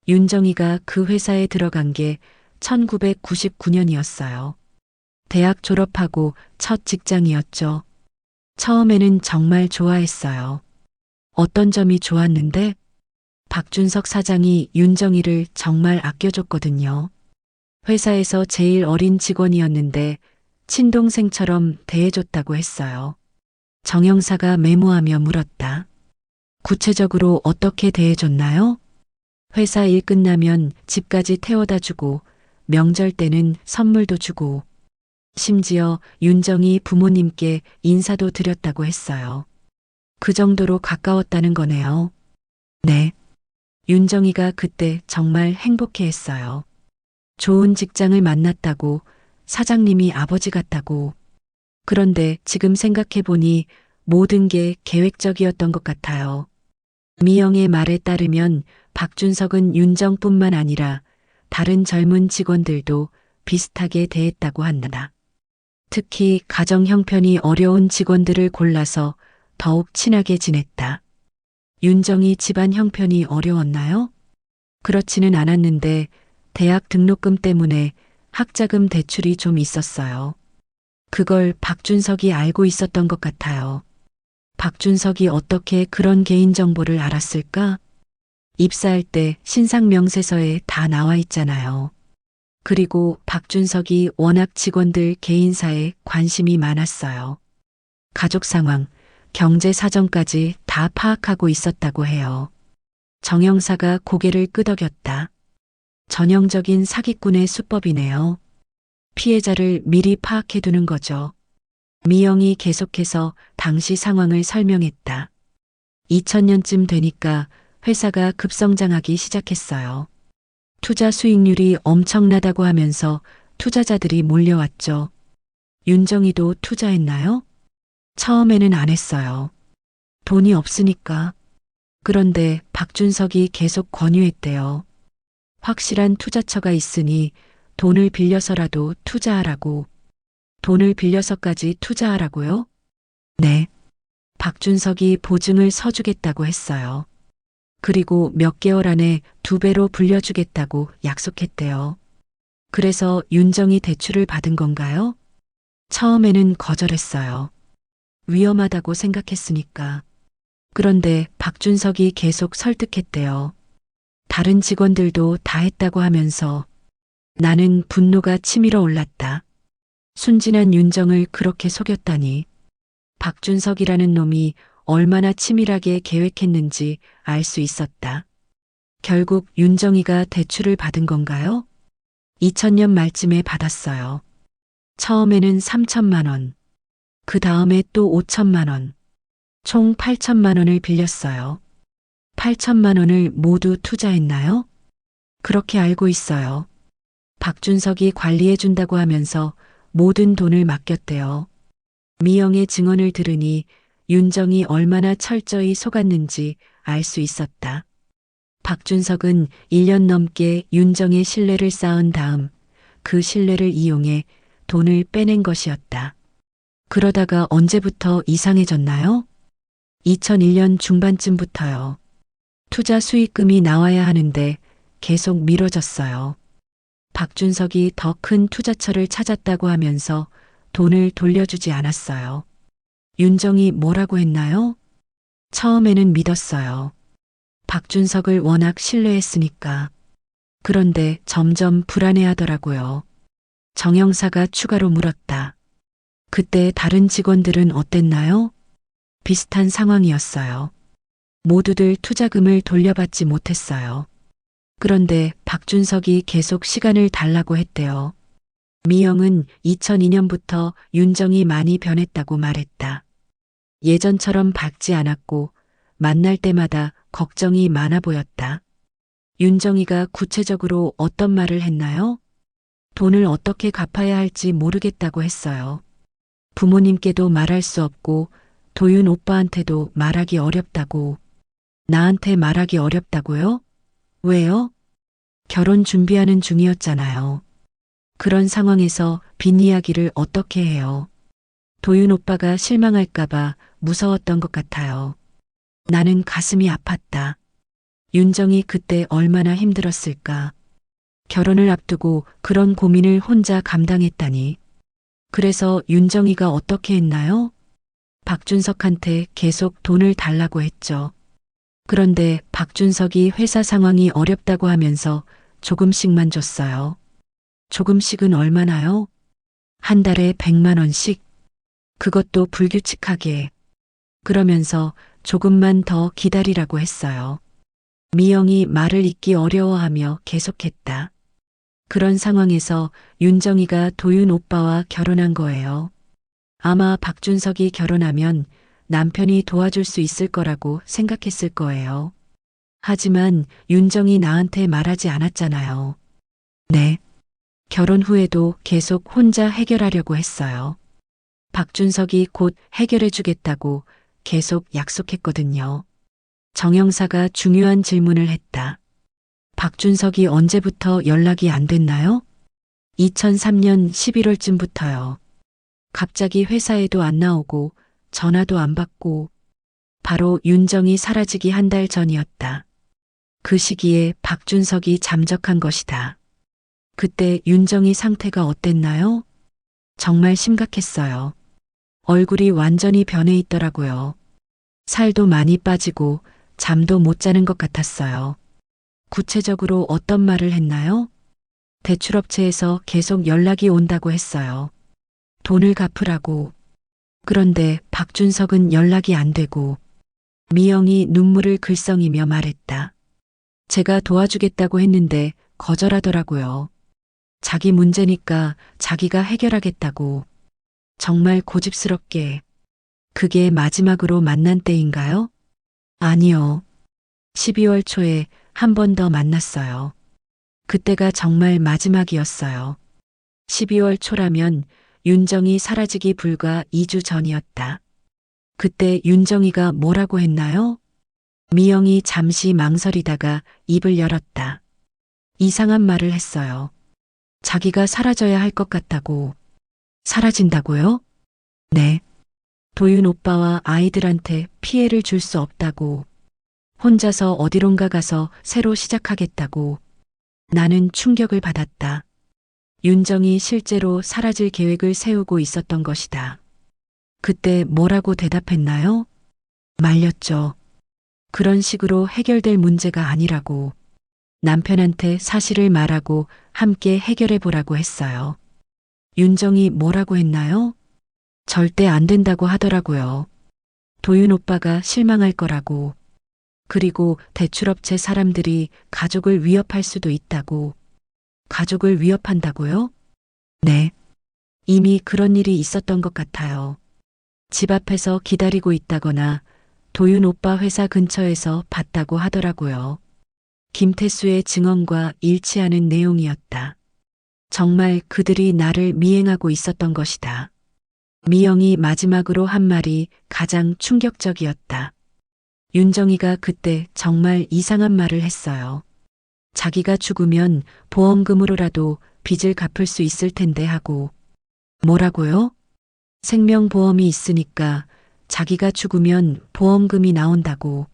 윤정이가 그 회사에 들어간 게 1999년이었어요. 대학 졸업하고 첫 직장이었죠. 처음에는 정말 좋아했어요. 어떤 점이 좋았는데? 박준석 사장이 윤정이를 정말 아껴줬거든요. 회사에서 제일 어린 직원이었는데 친동생처럼 대해줬다고 했어요. 정영사가 메모하며 물었다. 구체적으로 어떻게 대해줬나요? 회사 일 끝나면 집까지 태워다 주고 명절 때는 선물도 주고 심지어 윤정이 부모님께 인사도 드렸다고 했어요. 그 정도로 가까웠다는 거네요. 네. 윤정이가 그때 정말 행복해했어요. 좋은 직장을 만났다고, 사장님이 아버지 같다고. 그런데 지금 생각해보니 모든 게 계획적이었던 것 같아요. 미영의 말에 따르면 박준석은 윤정뿐만 아니라 다른 젊은 직원들도 비슷하게 대했다고 한다. 특히 가정 형편이 어려운 직원들을 골라서 더욱 친하게 지냈다. 윤정이 집안 형편이 어려웠나요? 그렇지는 않았는데 대학 등록금 때문에 학자금 대출이 좀 있었어요. 그걸 박준석이 알고 있었던 것 같아요. 박준석이 어떻게 그런 개인정보를 알았을까? 입사할 때 신상 명세서에 다 나와 있잖아요. 그리고 박준석이 워낙 직원들 개인사에 관심이 많았어요. 가족 상황, 경제 사정까지 다 파악하고 있었다고 해요. 정영사가 고개를 끄덕였다. 전형적인 사기꾼의 수법이네요. 피해자를 미리 파악해두는 거죠. 미영이 계속해서 당시 상황을 설명했다. 2000년쯤 되니까 회사가 급성장하기 시작했어요. 투자 수익률이 엄청나다고 하면서 투자자들이 몰려왔죠. 윤정이도 투자했나요? 처음에는 안 했어요. 돈이 없으니까. 그런데 박준석이 계속 권유했대요. 확실한 투자처가 있으니 돈을 빌려서라도 투자하라고. 돈을 빌려서까지 투자하라고요? 네. 박준석이 보증을 서주겠다고 했어요. 그리고 몇 개월 안에 2배로 불려주겠다고 약속했대요. 그래서 윤정이 대출을 받은 건가요? 처음에는 거절했어요. 위험하다고 생각했으니까. 그런데 박준석이 계속 설득했대요. 다른 직원들도 다 했다고 하면서 나는 분노가 치밀어 올랐다. 순진한 윤정을 그렇게 속였다니. 박준석이라는 놈이 얼마나 치밀하게 계획했는지 알 수 있었다. 결국 윤정이가 대출을 받은 건가요? 2000년 말쯤에 받았어요. 처음에는 3천만 원. 그 다음에 또 5천만 원. 총 8천만 원을 빌렸어요. 8천만 원을 모두 투자했나요? 그렇게 알고 있어요. 박준석이 관리해준다고 하면서 모든 돈을 맡겼대요. 미영의 증언을 들으니 윤정이 얼마나 철저히 속았는지 알 수 있었다. 박준석은 1년 넘게 윤정의 신뢰를 쌓은 다음 그 신뢰를 이용해 돈을 빼낸 것이었다. 그러다가 언제부터 이상해졌나요? 2001년 중반쯤부터요. 투자 수익금이 나와야 하는데 계속 미뤄졌어요. 박준석이 더 큰 투자처를 찾았다고 하면서 돈을 돌려주지 않았어요. 윤정이 뭐라고 했나요? 처음에는 믿었어요. 박준석을 워낙 신뢰했으니까. 그런데 점점 불안해하더라고요. 정영사가 추가로 물었다. 그때 다른 직원들은 어땠나요? 비슷한 상황이었어요. 모두들 투자금을 돌려받지 못했어요. 그런데 박준석이 계속 시간을 달라고 했대요. 미영은 2002년부터 윤정이 많이 변했다고 말했다. 예전처럼 밝지 않았고 만날 때마다 걱정이 많아 보였다. 윤정이가 구체적으로 어떤 말을 했나요? 돈을 어떻게 갚아야 할지 모르겠다고 했어요. 부모님께도 말할 수 없고 도윤 오빠한테도 말하기 어렵다고. 나한테 말하기 어렵다고요? 왜요? 결혼 준비하는 중이었잖아요. 그런 상황에서 빚이야기를 어떻게 해요? 도윤 오빠가 실망할까봐 무서웠던 것 같아요. 나는 가슴이 아팠다. 윤정이 그때 얼마나 힘들었을까. 결혼을 앞두고 그런 고민을 혼자 감당했다니. 그래서 윤정이가 어떻게 했나요? 박준석한테 계속 돈을 달라고 했죠. 그런데 박준석이 회사 상황이 어렵다고 하면서 조금씩만 줬어요. 조금씩은 얼마나요? 한 달에 100만 원씩? 그것도 불규칙하게. 그러면서 조금만 더 기다리라고 했어요. 미영이 말을 잇기 어려워하며 계속했다. 그런 상황에서 윤정이가 도윤 오빠와 결혼한 거예요. 아마 박준석이 결혼하면 남편이 도와줄 수 있을 거라고 생각했을 거예요. 하지만 윤정이 나한테 말하지 않았잖아요. 네. 결혼 후에도 계속 혼자 해결하려고 했어요. 박준석이 곧 해결해 주겠다고 계속 약속했거든요. 정영사가 중요한 질문을 했다. 박준석이 언제부터 연락이 안 됐나요? 2003년 11월쯤부터요. 갑자기 회사에도 안 나오고 전화도 안 받고 바로 윤정이 사라지기 한 달 전이었다. 그 시기에 박준석이 잠적한 것이다. 그때 윤정이 상태가 어땠나요? 정말 심각했어요. 얼굴이 완전히 변해 있더라고요. 살도 많이 빠지고 잠도 못 자는 것 같았어요. 구체적으로 어떤 말을 했나요? 대출업체에서 계속 연락이 온다고 했어요. 돈을 갚으라고. 그런데 박준석은 연락이 안 되고 미영이 눈물을 글썽이며 말했다. 제가 도와주겠다고 했는데 거절하더라고요. 자기 문제니까 자기가 해결하겠다고. 정말 고집스럽게. 그게 마지막으로 만난 때인가요? 아니요. 12월 초에 한 번 더 만났어요. 그때가 정말 마지막이었어요. 12월 초라면 윤정이 사라지기 불과 2주 전이었다. 그때 윤정이가 뭐라고 했나요? 미영이 잠시 망설이다가 입을 열었다. 이상한 말을 했어요. 자기가 사라져야 할 것 같다고. 사라진다고요? 네. 도윤 오빠와 아이들한테 피해를 줄 수 없다고. 혼자서 어디론가 가서 새로 시작하겠다고. 나는 충격을 받았다. 윤정이 실제로 사라질 계획을 세우고 있었던 것이다. 그때 뭐라고 대답했나요? 말렸죠. 그런 식으로 해결될 문제가 아니라고. 남편한테 사실을 말하고 함께 해결해 보라고 했어요. 윤정이 뭐라고 했나요? 절대 안 된다고 하더라고요. 도윤 오빠가 실망할 거라고. 그리고 대출업체 사람들이 가족을 위협할 수도 있다고. 가족을 위협한다고요? 네. 이미 그런 일이 있었던 것 같아요. 집 앞에서 기다리고 있다거나 도윤 오빠 회사 근처에서 봤다고 하더라고요. 김태수의 증언과 일치하는 내용이었다. 정말 그들이 나를 미행하고 있었던 것이다. 미영이 마지막으로 한 말이 가장 충격적이었다. 윤정이가 그때 정말 이상한 말을 했어요. 자기가 죽으면 보험금으로라도 빚을 갚을 수 있을 텐데 하고. 뭐라고요? 생명보험이 있으니까 자기가 죽으면 보험금이 나온다고.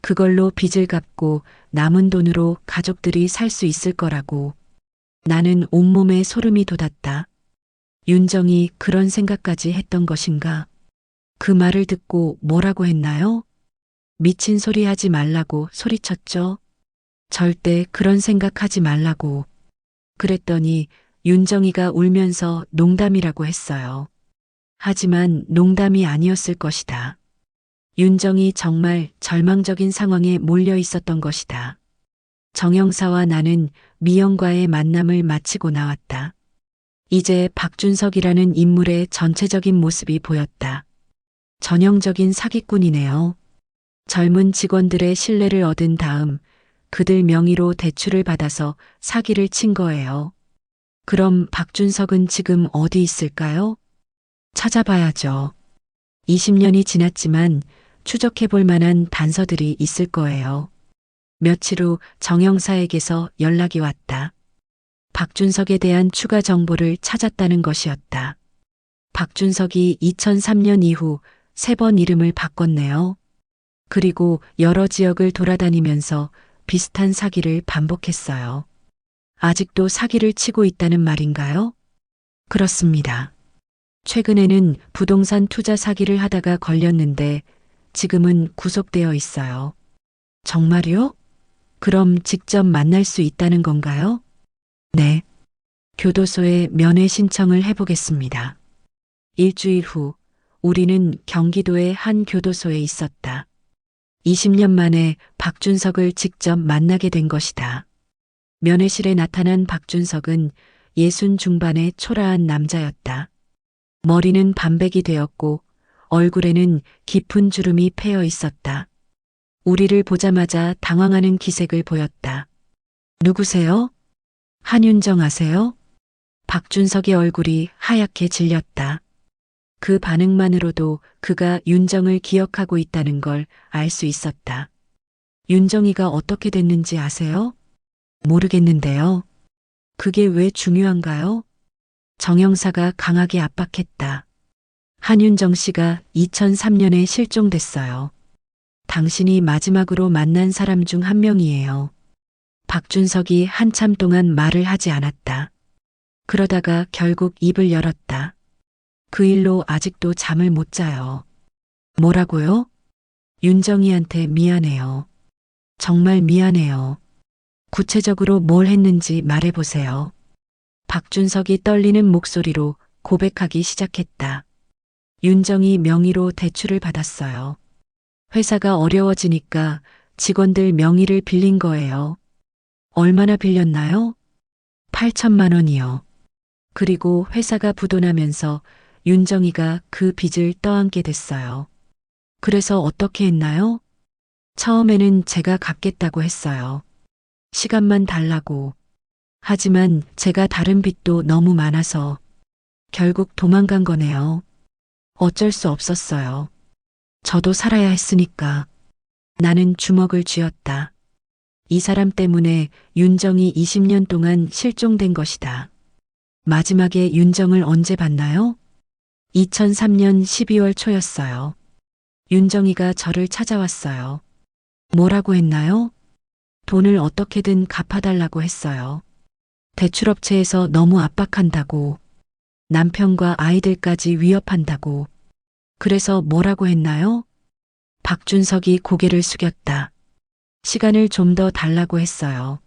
그걸로 빚을 갚고 남은 돈으로 가족들이 살 수 있을 거라고. 나는 온몸에 소름이 돋았다. 윤정이 그런 생각까지 했던 것인가? 그 말을 듣고 뭐라고 했나요? 미친 소리 하지 말라고 소리쳤죠. 절대 그런 생각하지 말라고. 그랬더니 윤정이가 울면서 농담이라고 했어요. 하지만 농담이 아니었을 것이다. 윤정이 정말 절망적인 상황에 몰려 있었던 것이다. 정영사와 나는 미영과의 만남을 마치고 나왔다. 이제 박준석이라는 인물의 전체적인 모습이 보였다. 전형적인 사기꾼이네요. 젊은 직원들의 신뢰를 얻은 다음 그들 명의로 대출을 받아서 사기를 친 거예요. 그럼 박준석은 지금 어디 있을까요? 찾아봐야죠. 20년이 지났지만 추적해 볼 만한 단서들이 있을 거예요. 며칠 후 정영사에게서 연락이 왔다. 박준석에 대한 추가 정보를 찾았다는 것이었다. 박준석이 2003년 이후 3번 이름을 바꿨네요. 그리고 여러 지역을 돌아다니면서 비슷한 사기를 반복했어요. 아직도 사기를 치고 있다는 말인가요? 그렇습니다. 최근에는 부동산 투자 사기를 하다가 걸렸는데 지금은 구속되어 있어요. 정말요? 그럼 직접 만날 수 있다는 건가요? 네. 교도소에 면회 신청을 해보겠습니다. 일주일 후 우리는 경기도의 한 교도소에 있었다. 20년 만에 박준석을 직접 만나게 된 것이다. 면회실에 나타난 박준석은 60 중반의 초라한 남자였다. 머리는 반백이 되었고 얼굴에는 깊은 주름이 패여 있었다. 우리를 보자마자 당황하는 기색을 보였다. 누구세요? 한윤정 아세요? 박준석의 얼굴이 하얗게 질렸다. 그 반응만으로도 그가 윤정을 기억하고 있다는 걸 알 수 있었다. 윤정이가 어떻게 됐는지 아세요? 모르겠는데요. 그게 왜 중요한가요? 정영사가 강하게 압박했다. 한윤정 씨가 2003년에 실종됐어요. 당신이 마지막으로 만난 사람 중 한 명이에요. 박준석이 한참 동안 말을 하지 않았다. 그러다가 결국 입을 열었다. 그 일로 아직도 잠을 못 자요. 뭐라고요? 윤정이한테 미안해요. 정말 미안해요. 구체적으로 뭘 했는지 말해보세요. 박준석이 떨리는 목소리로 고백하기 시작했다. 윤정이 명의로 대출을 받았어요. 회사가 어려워지니까 직원들 명의를 빌린 거예요. 얼마나 빌렸나요? 8천만 원이요. 그리고 회사가 부도나면서 윤정이가 그 빚을 떠안게 됐어요. 그래서 어떻게 했나요? 처음에는 제가 갚겠다고 했어요. 시간만 달라고. 하지만 제가 다른 빚도 너무 많아서 결국 도망간 거네요. 어쩔 수 없었어요. 저도 살아야 했으니까. 나는 주먹을 쥐었다. 이 사람 때문에 윤정이 20년 동안 실종된 것이다. 마지막에 윤정을 언제 봤나요? 2003년 12월 초였어요. 윤정이가 저를 찾아왔어요. 뭐라고 했나요? 돈을 어떻게든 갚아달라고 했어요. 대출업체에서 너무 압박한다고. 남편과 아이들까지 위협한다고. 그래서 뭐라고 했나요? 박준석이 고개를 숙였다. 시간을 좀 더 달라고 했어요.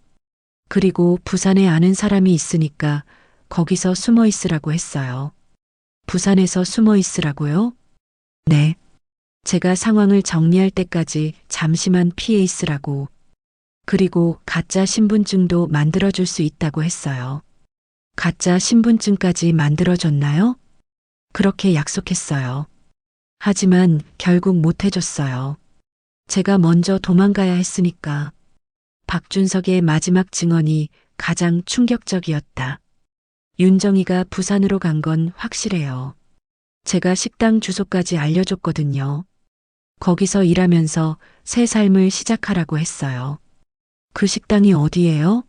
그리고 부산에 아는 사람이 있으니까 거기서 숨어 있으라고 했어요. 부산에서 숨어 있으라고요? 네. 제가 상황을 정리할 때까지 잠시만 피해 있으라고. 그리고 가짜 신분증도 만들어줄 수 있다고 했어요. 가짜 신분증까지 만들어줬나요? 그렇게 약속했어요. 하지만 결국 못 해줬어요. 제가 먼저 도망가야 했으니까. 박준석의 마지막 증언이 가장 충격적이었다. 윤정이가 부산으로 간 건 확실해요. 제가 식당 주소까지 알려줬거든요. 거기서 일하면서 새 삶을 시작하라고 했어요. 그 식당이 어디예요?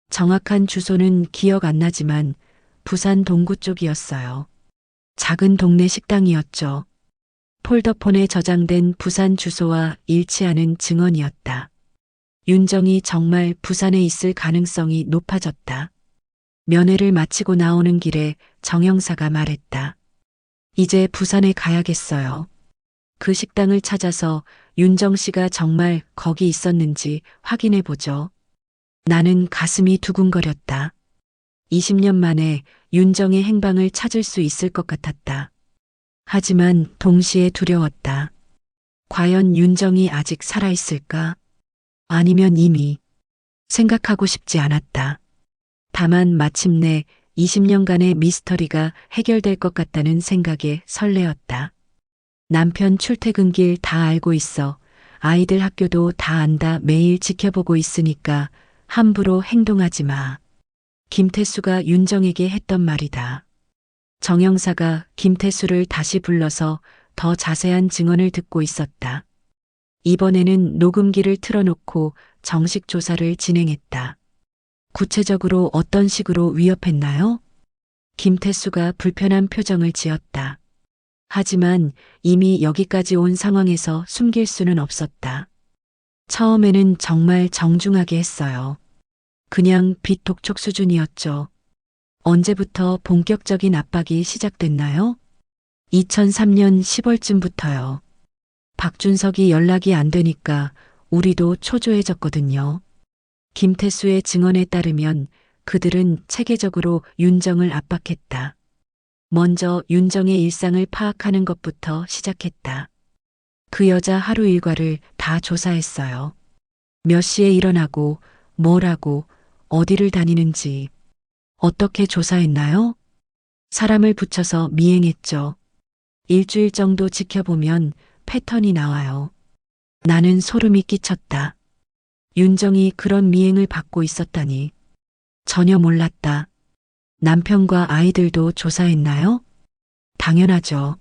정확한 주소는 기억 안 나지만 부산 동구 쪽이었어요. 작은 동네 식당이었죠. 폴더폰에 저장된 부산 주소와 일치하는 증언이었다. 윤정이 정말 부산에 있을 가능성이 높아졌다. 면회를 마치고 나오는 길에 정영사가 말했다. 이제 부산에 가야겠어요. 그 식당을 찾아서 윤정 씨가 정말 거기 있었는지 확인해 보죠. 나는 가슴이 두근거렸다. 20년 만에 윤정의 행방을 찾을 수 있을 것 같았다. 하지만 동시에 두려웠다. 과연 윤정이 아직 살아있을까? 아니면 이미 생각하고 싶지 않았다. 다만 마침내 20년간의 미스터리가 해결될 것 같다는 생각에 설레었다. 남편 출퇴근길 다 알고 있어. 아이들 학교도 다 안다. 매일 지켜보고 있으니까 함부로 행동하지 마. 김태수가 윤정에게 했던 말이다. 정영사가 김태수를 다시 불러서 더 자세한 증언을 듣고 있었다. 이번에는 녹음기를 틀어놓고 정식 조사를 진행했다. 구체적으로 어떤 식으로 위협했나요? 김태수가 불편한 표정을 지었다. 하지만 이미 여기까지 온 상황에서 숨길 수는 없었다. 처음에는 정말 정중하게 했어요. 그냥 빚 독촉 수준이었죠. 언제부터 본격적인 압박이 시작됐나요? 2003년 10월쯤부터요. 박준석이 연락이 안 되니까 우리도 초조해졌거든요. 김태수의 증언에 따르면 그들은 체계적으로 윤정을 압박했다. 먼저 윤정의 일상을 파악하는 것부터 시작했다. 그 여자 하루 일과를 다 조사했어요. 몇 시에 일어나고, 뭘 하고, 어디를 다니는지. 어떻게 조사했나요? 사람을 붙여서 미행했죠. 일주일 정도 지켜보면 패턴이 나와요. 나는 소름이 끼쳤다. 윤정이 그런 미행을 받고 있었다니. 전혀 몰랐다. 남편과 아이들도 조사했나요? 당연하죠.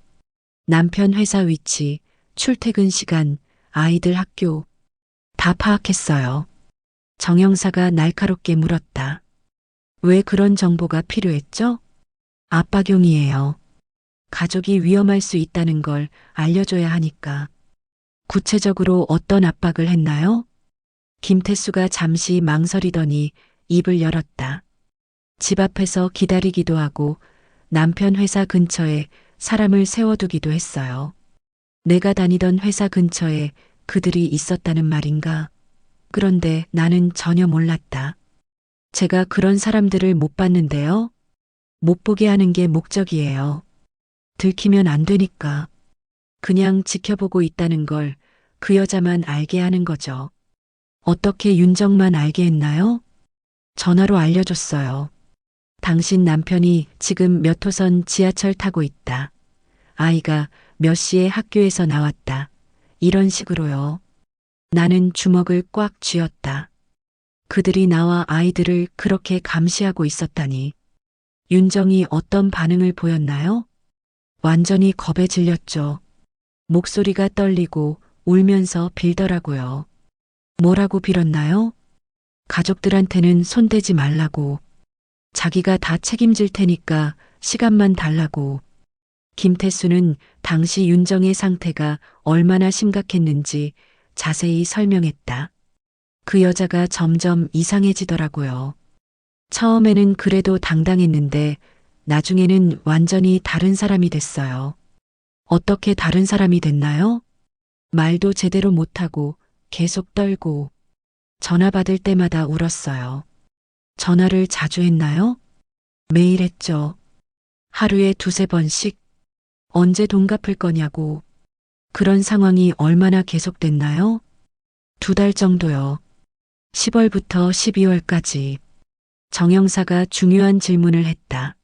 남편 회사 위치, 출퇴근 시간, 아이들 학교 다 파악했어요. 정영사가 날카롭게 물었다. 왜 그런 정보가 필요했죠? 압박용이에요. 가족이 위험할 수 있다는 걸 알려줘야 하니까. 구체적으로 어떤 압박을 했나요? 김태수가 잠시 망설이더니 입을 열었다. 집 앞에서 기다리기도 하고 남편 회사 근처에 사람을 세워두기도 했어요. 내가 다니던 회사 근처에 그들이 있었다는 말인가? 그런데 나는 전혀 몰랐다. 제가 그런 사람들을 못 봤는데요. 못 보게 하는 게 목적이에요. 들키면 안 되니까. 그냥 지켜보고 있다는 걸 그 여자만 알게 하는 거죠. 어떻게 윤정만 알게 했나요? 전화로 알려줬어요. 당신 남편이 지금 몇 호선 지하철 타고 있다. 아이가 몇 시에 학교에서 나왔다. 이런 식으로요. 나는 주먹을 꽉 쥐었다. 그들이 나와 아이들을 그렇게 감시하고 있었다니. 윤정이 어떤 반응을 보였나요? 완전히 겁에 질렸죠. 목소리가 떨리고 울면서 빌더라고요. 뭐라고 빌었나요? 가족들한테는 손대지 말라고. 자기가 다 책임질 테니까 시간만 달라고. 김태수는 당시 윤정의 상태가 얼마나 심각했는지 자세히 설명했다. 그 여자가 점점 이상해지더라고요. 처음에는 그래도 당당했는데 나중에는 완전히 다른 사람이 됐어요. 어떻게 다른 사람이 됐나요? 말도 제대로 못하고 계속 떨고 전화 받을 때마다 울었어요. 전화를 자주 했나요? 매일 했죠. 하루에 두세 번씩. 언제 돈 갚을 거냐고. 그런 상황이 얼마나 계속됐나요? 2달 정도요. 10월부터 12월까지. 정영사가 중요한 질문을 했다.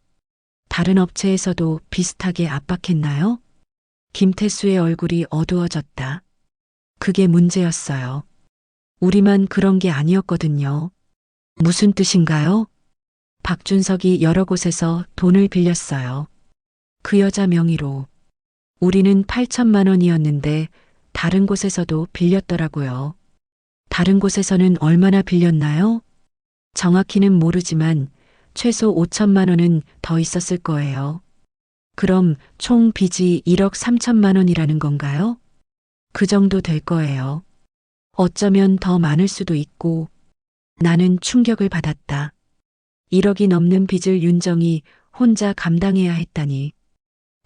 다른 업체에서도 비슷하게 압박했나요? 김태수의 얼굴이 어두워졌다. 그게 문제였어요. 우리만 그런 게 아니었거든요. 무슨 뜻인가요? 박준석이 여러 곳에서 돈을 빌렸어요. 그 여자 명의로. 우리는 8천만 원이었는데 다른 곳에서도 빌렸더라고요. 다른 곳에서는 얼마나 빌렸나요? 정확히는 모르지만 최소 5천만 원은 더 있었을 거예요. 그럼 총 빚이 1억 3천만 원이라는 건가요? 그 정도 될 거예요. 어쩌면 더 많을 수도 있고. 나는 충격을 받았다. 1억이 넘는 빚을 윤정이 혼자 감당해야 했다니.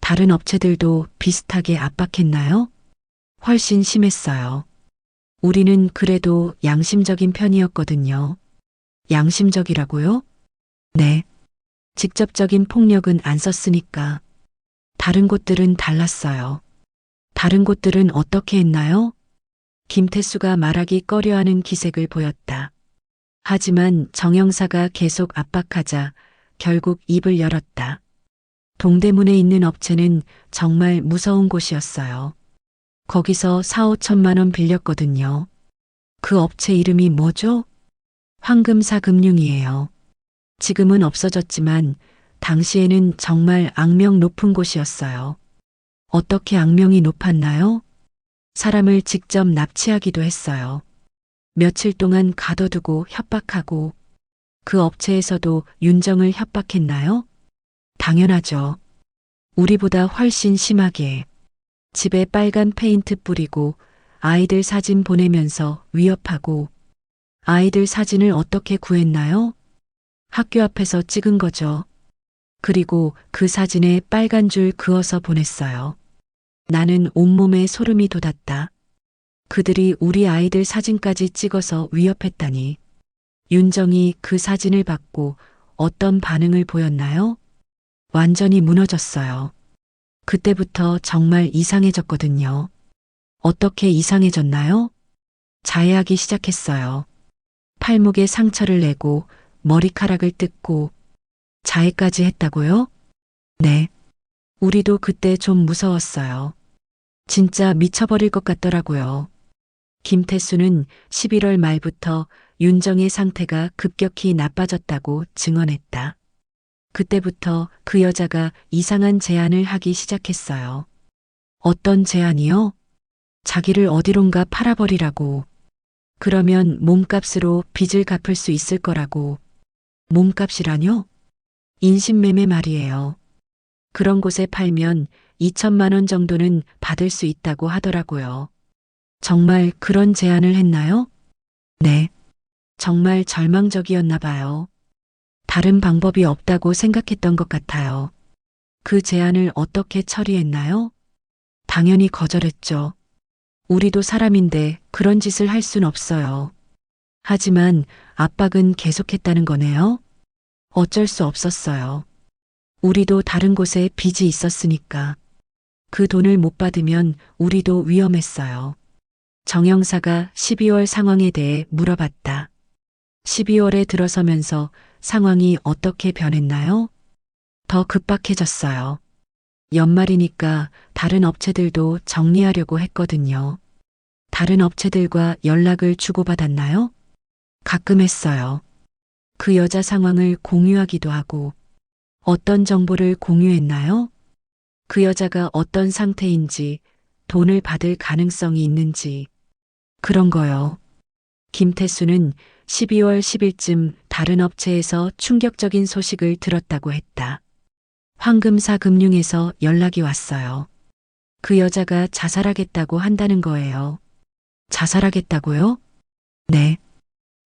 다른 업체들도 비슷하게 압박했나요? 훨씬 심했어요. 우리는 그래도 양심적인 편이었거든요. 양심적이라고요? 네. 직접적인 폭력은 안 썼으니까. 다른 곳들은 달랐어요. 다른 곳들은 어떻게 했나요? 김태수가 말하기 꺼려하는 기색을 보였다. 하지만 정영사가 계속 압박하자 결국 입을 열었다. 동대문에 있는 업체는 정말 무서운 곳이었어요. 거기서 4, 5천만 원 빌렸거든요. 그 업체 이름이 뭐죠? 황금사금융이에요. 지금은 없어졌지만 당시에는 정말 악명 높은 곳이었어요. 어떻게 악명이 높았나요? 사람을 직접 납치하기도 했어요. 며칠 동안 가둬두고 협박하고. 그 업체에서도 윤정을 협박했나요? 당연하죠. 우리보다 훨씬 심하게. 집에 빨간 페인트 뿌리고 아이들 사진 보내면서 위협하고. 아이들 사진을 어떻게 구했나요? 학교 앞에서 찍은 거죠. 그리고 그 사진에 빨간 줄 그어서 보냈어요. 나는 온몸에 소름이 돋았다. 그들이 우리 아이들 사진까지 찍어서 위협했다니. 윤정이 그 사진을 받고 어떤 반응을 보였나요? 완전히 무너졌어요. 그때부터 정말 이상해졌거든요. 어떻게 이상해졌나요? 자해하기 시작했어요. 팔목에 상처를 내고 머리카락을 뜯고. 자해까지 했다고요? 네. 우리도 그때 좀 무서웠어요. 진짜 미쳐버릴 것 같더라고요. 김태수는 11월 말부터 윤정의 상태가 급격히 나빠졌다고 증언했다. 그때부터 그 여자가 이상한 제안을 하기 시작했어요. 어떤 제안이요? 자기를 어디론가 팔아버리라고. 그러면 몸값으로 빚을 갚을 수 있을 거라고. 몸값이라뇨? 인신매매 말이에요. 그런 곳에 팔면 2천만 원 정도는 받을 수 있다고 하더라고요. 정말 그런 제안을 했나요? 네. 정말 절망적이었나 봐요. 다른 방법이 없다고 생각했던 것 같아요. 그 제안을 어떻게 처리했나요? 당연히 거절했죠. 우리도 사람인데 그런 짓을 할 순 없어요. 하지만 압박은 계속했다는 거네요. 어쩔 수 없었어요. 우리도 다른 곳에 빚이 있었으니까. 그 돈을 못 받으면 우리도 위험했어요. 정영사가 12월 상황에 대해 물어봤다. 12월에 들어서면서 상황이 어떻게 변했나요? 더 급박해졌어요. 연말이니까 다른 업체들도 정리하려고 했거든요. 다른 업체들과 연락을 주고받았나요? 가끔 했어요. 그 여자 상황을 공유하기도 하고. 어떤 정보를 공유했나요? 그 여자가 어떤 상태인지, 돈을 받을 가능성이 있는지. 그런 거요. 김태수는 12월 10일쯤 다른 업체에서 충격적인 소식을 들었다고 했다. 황금사금융에서 연락이 왔어요. 그 여자가 자살하겠다고 한다는 거예요. 자살하겠다고요? 네.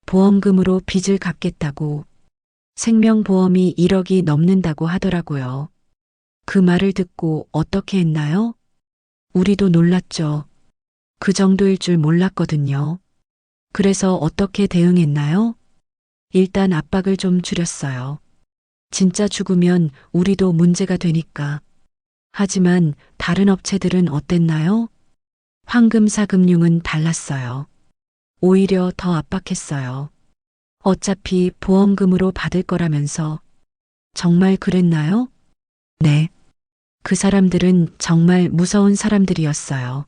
보험금으로 빚을 갚겠다고. 생명보험이 1억이 넘는다고 하더라고요. 그 말을 듣고 어떻게 했나요? 우리도 놀랐죠. 그 정도일 줄 몰랐거든요. 그래서 어떻게 대응했나요? 일단 압박을 좀 줄였어요. 진짜 죽으면 우리도 문제가 되니까. 하지만 다른 업체들은 어땠나요? 황금사금융은 달랐어요. 오히려 더 압박했어요. 어차피 보험금으로 받을 거라면서. 정말 그랬나요? 네. 그 사람들은 정말 무서운 사람들이었어요.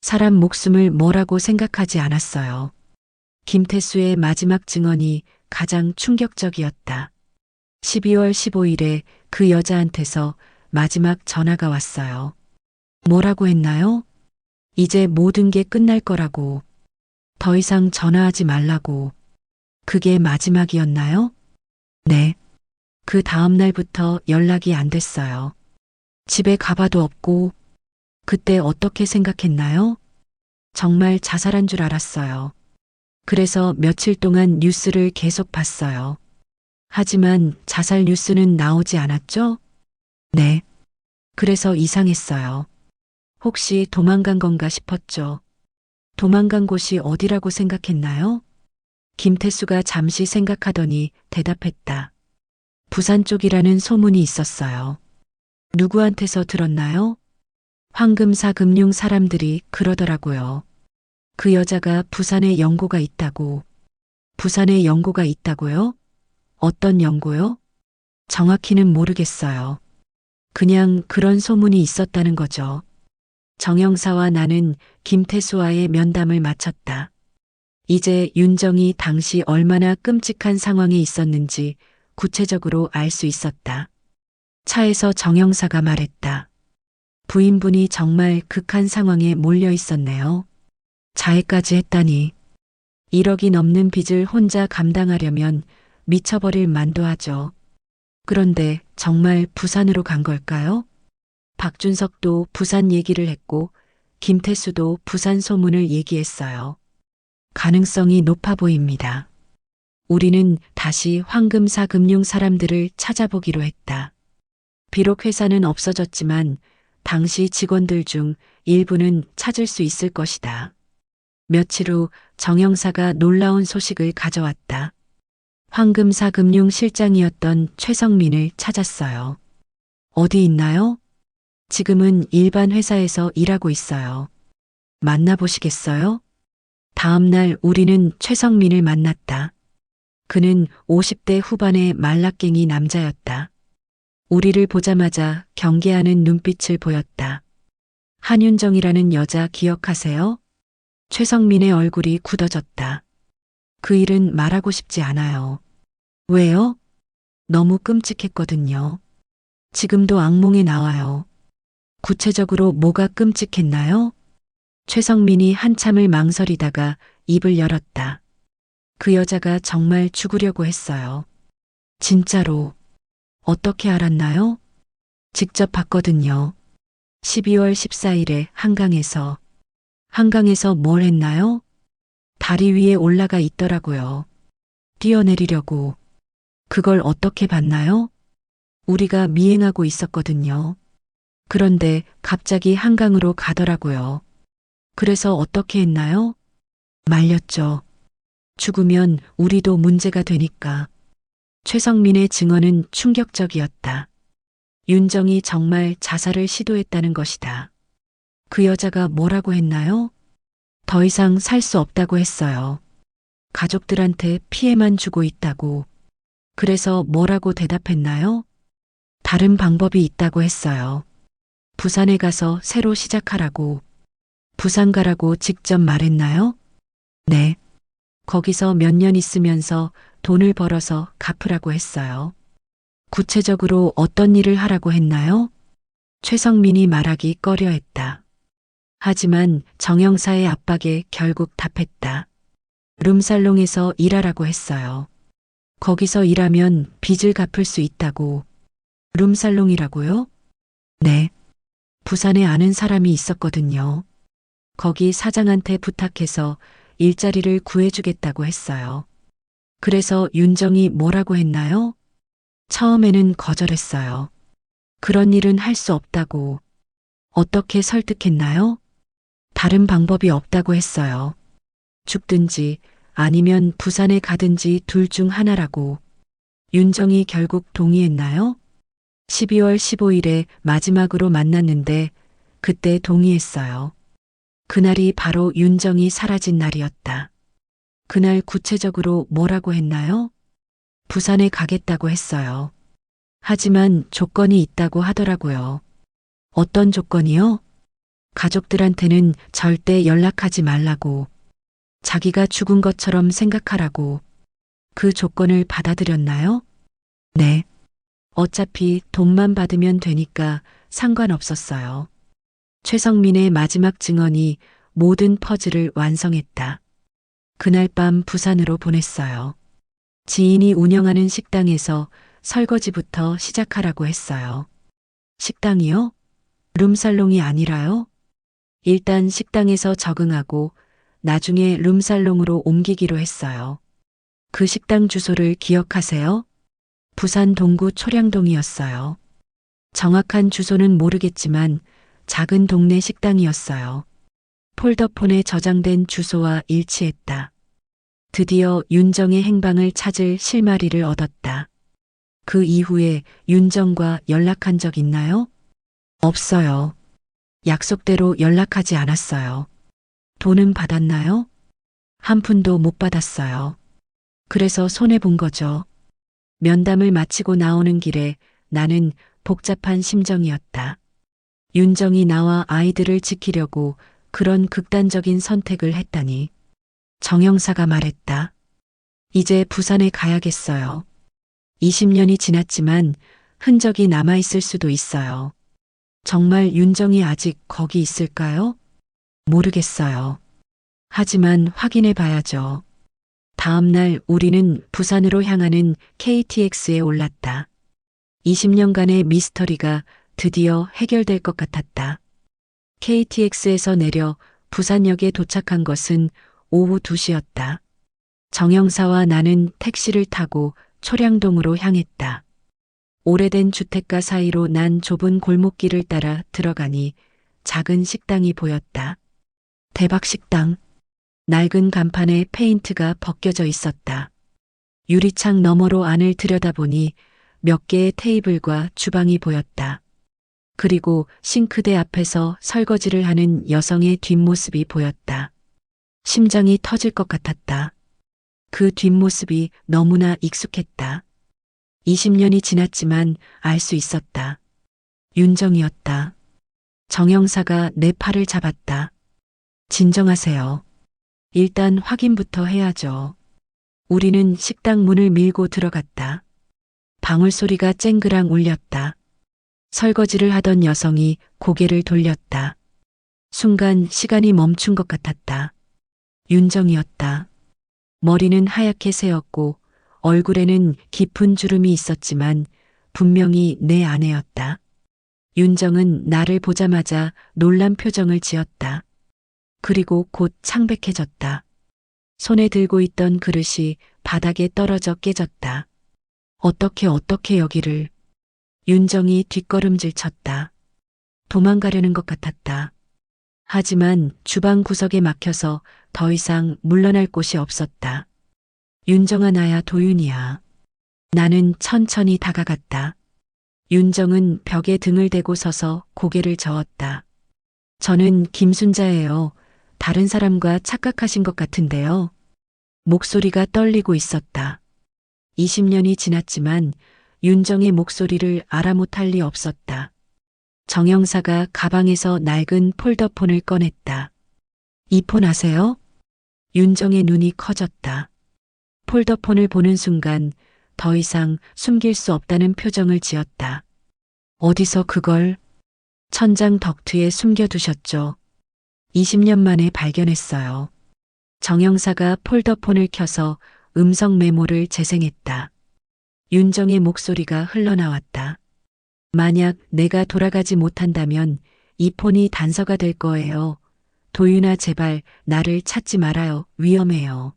사람 목숨을 뭐라고 생각하지 않았어요. 김태수의 마지막 증언이 가장 충격적이었다. 12월 15일에 그 여자한테서 마지막 전화가 왔어요. 뭐라고 했나요? 이제 모든 게 끝날 거라고. 더 이상 전화하지 말라고. 그게 마지막이었나요? 네. 그 다음 날부터 연락이 안 됐어요. 집에 가봐도 없고, 그때 어떻게 생각했나요? 정말 자살한 줄 알았어요. 그래서 며칠 동안 뉴스를 계속 봤어요. 하지만 자살 뉴스는 나오지 않았죠? 네. 그래서 이상했어요. 혹시 도망간 건가 싶었죠. 도망간 곳이 어디라고 생각했나요? 김태수가 잠시 생각하더니 대답했다. 부산 쪽이라는 소문이 있었어요. 누구한테서 들었나요? 황금사 금융 사람들이 그러더라고요. 그 여자가 부산에 연고가 있다고. 부산에 연고가 있다고요? 어떤 연고요? 정확히는 모르겠어요. 그냥 그런 소문이 있었다는 거죠. 정영사와 나는 김태수와의 면담을 마쳤다. 이제 윤정이 당시 얼마나 끔찍한 상황에 있었는지 구체적으로 알 수 있었다. 차에서 정영사가 말했다. 부인분이 정말 극한 상황에 몰려 있었네요. 자해까지 했다니. 1억이 넘는 빚을 혼자 감당하려면 미쳐버릴 만도 하죠. 그런데 정말 부산으로 간 걸까요? 박준석도 부산 얘기를 했고 김태수도 부산 소문을 얘기했어요. 가능성이 높아 보입니다. 우리는 다시 황금사 금융 사람들을 찾아보기로 했다. 비록 회사는 없어졌지만 당시 직원들 중 일부는 찾을 수 있을 것이다. 며칠 후 정영사가 놀라운 소식을 가져왔다. 황금사 금융 실장이었던 최성민을 찾았어요. 어디 있나요? 지금은 일반 회사에서 일하고 있어요. 만나보시겠어요? 다음 날 우리는 최성민을 만났다. 그는 50대 후반의 말라깽이 남자였다. 우리를 보자마자 경계하는 눈빛을 보였다. 한윤정이라는 여자 기억하세요? 최성민의 얼굴이 굳어졌다. 그 일은 말하고 싶지 않아요. 왜요? 너무 끔찍했거든요. 지금도 악몽에 나와요. 구체적으로 뭐가 끔찍했나요? 최성민이 한참을 망설이다가 입을 열었다. 그 여자가 정말 죽으려고 했어요. 진짜로. 어떻게 알았나요? 직접 봤거든요. 12월 14일에 한강에서. 한강에서 뭘 했나요? 다리 위에 올라가 있더라고요. 뛰어내리려고. 그걸 어떻게 봤나요? 우리가 미행하고 있었거든요. 그런데 갑자기 한강으로 가더라고요. 그래서 어떻게 했나요? 말렸죠. 죽으면 우리도 문제가 되니까. 최성민의 증언은 충격적이었다. 윤정이 정말 자살을 시도했다는 것이다. 그 여자가 뭐라고 했나요? 더 이상 살 수 없다고 했어요. 가족들한테 피해만 주고 있다고. 그래서 뭐라고 대답했나요? 다른 방법이 있다고 했어요. 부산에 가서 새로 시작하라고. 부산 가라고 직접 말했나요? 네. 거기서 몇 년 있으면서 돈을 벌어서 갚으라고 했어요. 구체적으로 어떤 일을 하라고 했나요? 최성민이 말하기 꺼려 했다. 하지만 정영사의 압박에 결국 답했다. 룸살롱에서 일하라고 했어요. 거기서 일하면 빚을 갚을 수 있다고. 룸살롱이라고요? 네. 부산에 아는 사람이 있었거든요. 거기 사장한테 부탁해서 일자리를 구해주겠다고 했어요. 그래서 윤정이 뭐라고 했나요? 처음에는 거절했어요. 그런 일은 할 수 없다고. 어떻게 설득했나요? 다른 방법이 없다고 했어요. 죽든지 아니면 부산에 가든지 둘 중 하나라고. 윤정이 결국 동의했나요? 12월 15일에 마지막으로 만났는데 그때 동의했어요. 그날이 바로 윤정이 사라진 날이었다. 그날 구체적으로 뭐라고 했나요? 부산에 가겠다고 했어요. 하지만 조건이 있다고 하더라고요. 어떤 조건이요? 가족들한테는 절대 연락하지 말라고. 자기가 죽은 것처럼 생각하라고. 그 조건을 받아들였나요? 네. 어차피 돈만 받으면 되니까 상관없었어요. 최성민의 마지막 증언이 모든 퍼즐을 완성했다. 그날 밤 부산으로 보냈어요. 지인이 운영하는 식당에서 설거지부터 시작하라고 했어요. 식당이요? 룸살롱이 아니라요? 일단 식당에서 적응하고 나중에 룸살롱으로 옮기기로 했어요. 그 식당 주소를 기억하세요? 부산 동구 초량동이었어요. 정확한 주소는 모르겠지만 작은 동네 식당이었어요. 폴더폰에 저장된 주소와 일치했다. 드디어 윤정의 행방을 찾을 실마리를 얻었다. 그 이후에 윤정과 연락한 적 있나요? 없어요. 약속대로 연락하지 않았어요. 돈은 받았나요? 한 푼도 못 받았어요. 그래서 손해본 거죠. 면담을 마치고 나오는 길에 나는 복잡한 심정이었다. 윤정이 나와 아이들을 지키려고 그런 극단적인 선택을 했다니. 정영사가 말했다. 이제 부산에 가야겠어요. 20년이 지났지만 흔적이 남아있을 수도 있어요. 정말 윤정이 아직 거기 있을까요? 모르겠어요. 하지만 확인해 봐야죠. 다음 날 우리는 부산으로 향하는 KTX에 올랐다. 20년간의 미스터리가 드디어 해결될 것 같았다. KTX에서 내려 부산역에 도착한 것은 오후 2시였다. 정영사와 나는 택시를 타고 초량동으로 향했다. 오래된 주택가 사이로 난 좁은 골목길을 따라 들어가니 작은 식당이 보였다. 대박 식당. 낡은 간판에 페인트가 벗겨져 있었다. 유리창 너머로 안을 들여다보니 몇 개의 테이블과 주방이 보였다. 그리고 싱크대 앞에서 설거지를 하는 여성의 뒷모습이 보였다. 심장이 터질 것 같았다. 그 뒷모습이 너무나 익숙했다. 20년이 지났지만 알 수 있었다. 윤정이었다. 정영사가 내 팔을 잡았다. 진정하세요. 일단 확인부터 해야죠. 우리는 식당 문을 밀고 들어갔다. 방울소리가 쨍그랑 울렸다. 설거지를 하던 여성이 고개를 돌렸다. 순간 시간이 멈춘 것 같았다. 윤정이었다. 머리는 하얗게 새었고 얼굴에는 깊은 주름이 있었지만 분명히 내 아내였다. 윤정은 나를 보자마자 놀란 표정을 지었다. 그리고 곧 창백해졌다. 손에 들고 있던 그릇이 바닥에 떨어져 깨졌다. 어떻게 여기를. 윤정이 뒷걸음질 쳤다. 도망가려는 것 같았다. 하지만 주방 구석에 막혀서 더 이상 물러날 곳이 없었다. 윤정아 나야 도윤이야. 나는 천천히 다가갔다. 윤정은 벽에 등을 대고 서서 고개를 저었다. 저는 김순자예요. 다른 사람과 착각하신 것 같은데요. 목소리가 떨리고 있었다. 20년이 지났지만 윤정의 목소리를 알아 못할 리 없었다. 정영사가 가방에서 낡은 폴더폰을 꺼냈다. 이 폰 아세요? 윤정의 눈이 커졌다. 폴더폰을 보는 순간 더 이상 숨길 수 없다는 표정을 지었다. 어디서 그걸? 천장 덕트에 숨겨두셨죠. 20년 만에 발견했어요. 정영사가 폴더폰을 켜서 음성 메모를 재생했다. 윤정의 목소리가 흘러나왔다. 만약 내가 돌아가지 못한다면 이 폰이 단서가 될 거예요. 도윤아 제발 나를 찾지 말아요. 위험해요.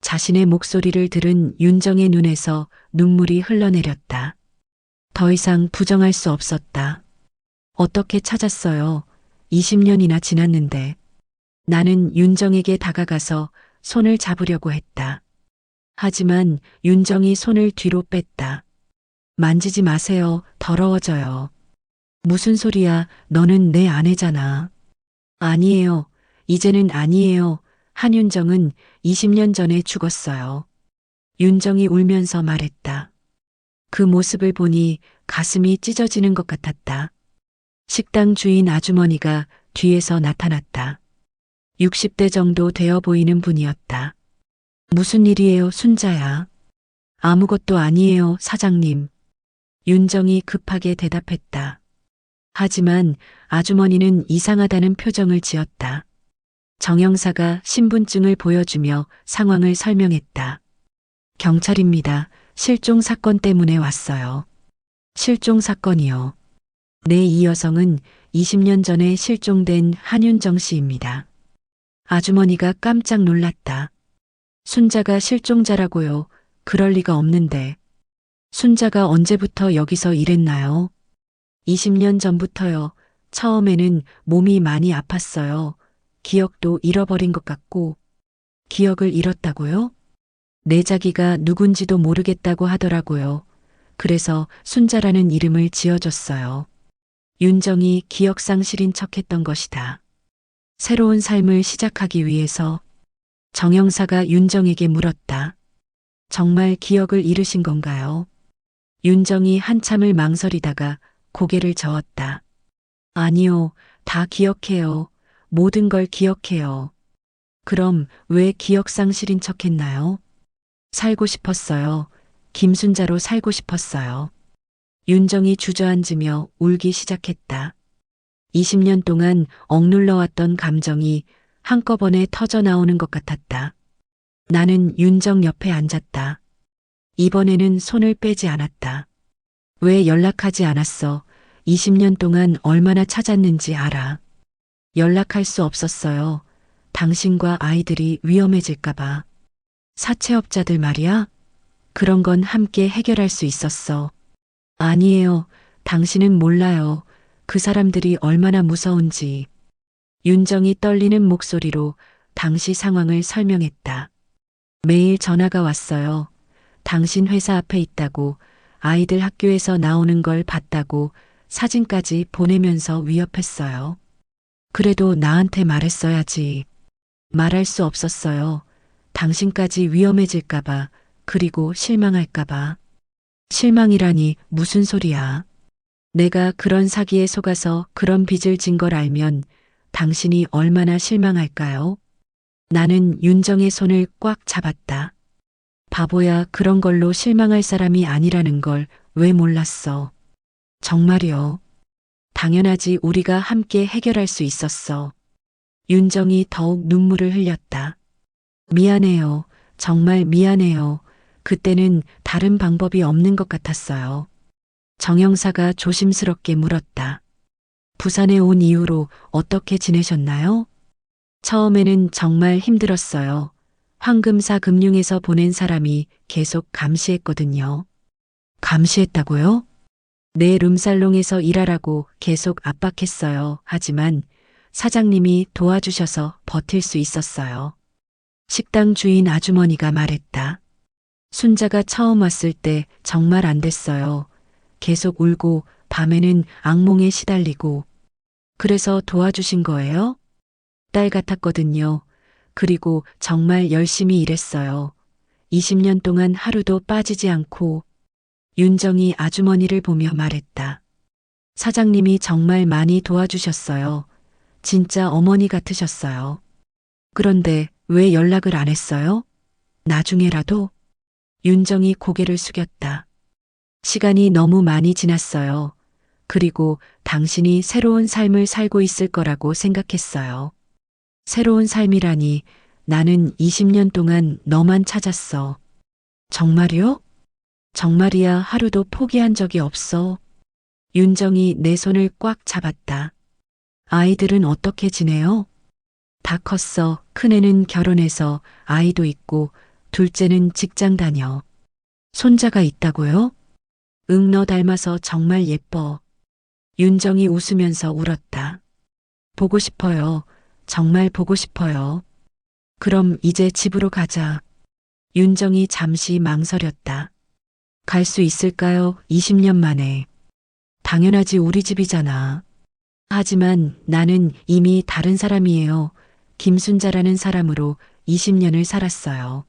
자신의 목소리를 들은 윤정의 눈에서 눈물이 흘러내렸다. 더 이상 부정할 수 없었다. 어떻게 찾았어요? 20년이나 지났는데. 나는 윤정에게 다가가서 손을 잡으려고 했다. 하지만 윤정이 손을 뒤로 뺐다. 만지지 마세요. 더러워져요. 무슨 소리야. 너는 내 아내잖아. 아니에요. 이제는 아니에요. 한윤정은 20년 전에 죽었어요. 윤정이 울면서 말했다. 그 모습을 보니 가슴이 찢어지는 것 같았다. 식당 주인 아주머니가 뒤에서 나타났다. 60대 정도 되어 보이는 분이었다. 무슨 일이에요, 순자야? 아무것도 아니에요, 사장님. 윤정이 급하게 대답했다. 하지만 아주머니는 이상하다는 표정을 지었다. 정 형사가 신분증을 보여주며 상황을 설명했다. 경찰입니다. 실종 사건 때문에 왔어요. 실종 사건이요. 네, 이 여성은 20년 전에 실종된 한윤정 씨입니다. 아주머니가 깜짝 놀랐다. 순자가 실종자라고요? 그럴 리가 없는데. 순자가 언제부터 여기서 일했나요? 20년 전부터요. 처음에는 몸이 많이 아팠어요. 기억도 잃어버린 것 같고. 기억을 잃었다고요? 내 자기가 누군지도 모르겠다고 하더라고요. 그래서 순자라는 이름을 지어줬어요. 윤정이 기억상실인 척했던 것이다. 새로운 삶을 시작하기 위해서 정 형사가 윤정에게 물었다. 정말 기억을 잃으신 건가요? 윤정이 한참을 망설이다가 고개를 저었다. 아니요, 다 기억해요. 모든 걸 기억해요. 그럼 왜 기억상실인 척했나요? 살고 싶었어요. 김순자로 살고 싶었어요. 윤정이 주저앉으며 울기 시작했다. 20년 동안 억눌러왔던 감정이 한꺼번에 터져 나오는 것 같았다. 나는 윤정 옆에 앉았다. 이번에는 손을 빼지 않았다. 왜 연락하지 않았어? 20년 동안 얼마나 찾았는지 알아. 연락할 수 없었어요. 당신과 아이들이 위험해질까봐. 사채업자들 말이야? 그런 건 함께 해결할 수 있었어. 아니에요. 당신은 몰라요. 그 사람들이 얼마나 무서운지. 윤정이 떨리는 목소리로 당시 상황을 설명했다. 매일 전화가 왔어요. 당신 회사 앞에 있다고, 아이들 학교에서 나오는 걸 봤다고 사진까지 보내면서 위협했어요. 그래도 나한테 말했어야지. 말할 수 없었어요. 당신까지 위험해질까봐, 그리고 실망할까봐. 실망이라니 무슨 소리야. 내가 그런 사기에 속아서 그런 빚을 진 걸 알면 당신이 얼마나 실망할까요? 나는 윤정의 손을 꽉 잡았다. 바보야, 그런 걸로 실망할 사람이 아니라는 걸 왜 몰랐어? 정말요. 당연하지, 우리가 함께 해결할 수 있었어. 윤정이 더욱 눈물을 흘렸다. 미안해요. 정말 미안해요. 그때는 다른 방법이 없는 것 같았어요. 정 형사가 조심스럽게 물었다. 부산에 온 이후로 어떻게 지내셨나요? 처음에는 정말 힘들었어요. 황금사 금융에서 보낸 사람이 계속 감시했거든요. 감시했다고요? 내 룸살롱에서 일하라고 계속 압박했어요. 하지만 사장님이 도와주셔서 버틸 수 있었어요. 식당 주인 아주머니가 말했다. 순자가 처음 왔을 때 정말 안 됐어요. 계속 울고 밤에는 악몽에 시달리고. 그래서 도와주신 거예요? 딸 같았거든요. 그리고 정말 열심히 일했어요. 20년 동안 하루도 빠지지 않고. 윤정이 아주머니를 보며 말했다. 사장님이 정말 많이 도와주셨어요. 진짜 어머니 같으셨어요. 그런데 왜 연락을 안 했어요? 나중에라도? 윤정이 고개를 숙였다. 시간이 너무 많이 지났어요. 그리고 당신이 새로운 삶을 살고 있을 거라고 생각했어요. 새로운 삶이라니, 나는 20년 동안 너만 찾았어. 정말이요? 정말이야. 하루도 포기한 적이 없어. 윤정이 내 손을 꽉 잡았다. 아이들은 어떻게 지내요? 다 컸어. 큰애는 결혼해서 아이도 있고 둘째는 직장 다녀. 손자가 있다고요? 응, 너 닮아서 정말 예뻐. 윤정이 웃으면서 울었다. 보고 싶어요. 정말 보고 싶어요. 그럼 이제 집으로 가자. 윤정이 잠시 망설였다. 갈 수 있을까요? 20년 만에. 당연하지, 우리 집이잖아. 하지만 나는 이미 다른 사람이에요. 김순자라는 사람으로 20년을 살았어요.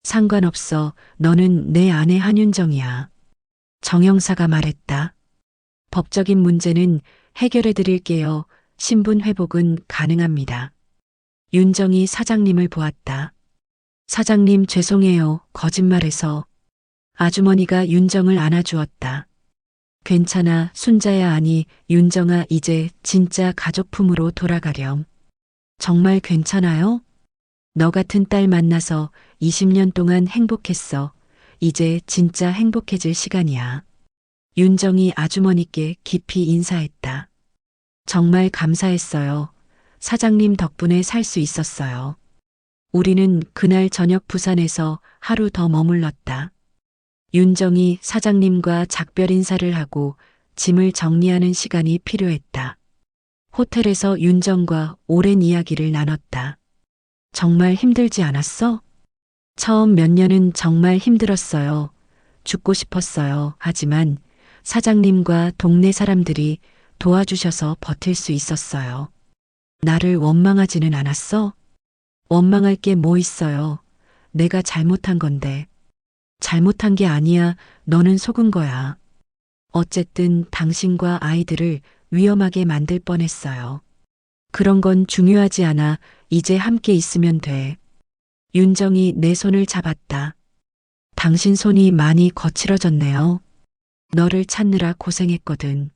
상관없어. 너는 내 아내 한윤정이야. 정 형사가 말했다. 법적인 문제는 해결해 드릴게요. 신분 회복은 가능합니다. 윤정이 사장님을 보았다. 사장님, 죄송해요. 거짓말해서. 아주머니가 윤정을 안아주었다. 괜찮아, 순자야. 아니, 윤정아, 이제 진짜 가족품으로 돌아가렴. 정말 괜찮아요? 너 같은 딸 만나서 20년 동안 행복했어. 이제 진짜 행복해질 시간이야. 윤정이 아주머니께 깊이 인사했다. 정말 감사했어요. 사장님 덕분에 살 수 있었어요. 우리는 그날 저녁 부산에서 하루 더 머물렀다. 윤정이 사장님과 작별 인사를 하고 짐을 정리하는 시간이 필요했다. 호텔에서 윤정과 오랜 이야기를 나눴다. 정말 힘들지 않았어? 처음 몇 년은 정말 힘들었어요. 죽고 싶었어요. 하지만 사장님과 동네 사람들이 도와주셔서 버틸 수 있었어요. 나를 원망하지는 않았어? 원망할 게 뭐 있어요? 내가 잘못한 건데. 잘못한 게 아니야. 너는 속은 거야. 어쨌든 당신과 아이들을 위험하게 만들 뻔했어요. 그런 건 중요하지 않아. 이제 함께 있으면 돼. 윤정이 내 손을 잡았다. 당신 손이 많이 거칠어졌네요. 너를 찾느라 고생했거든.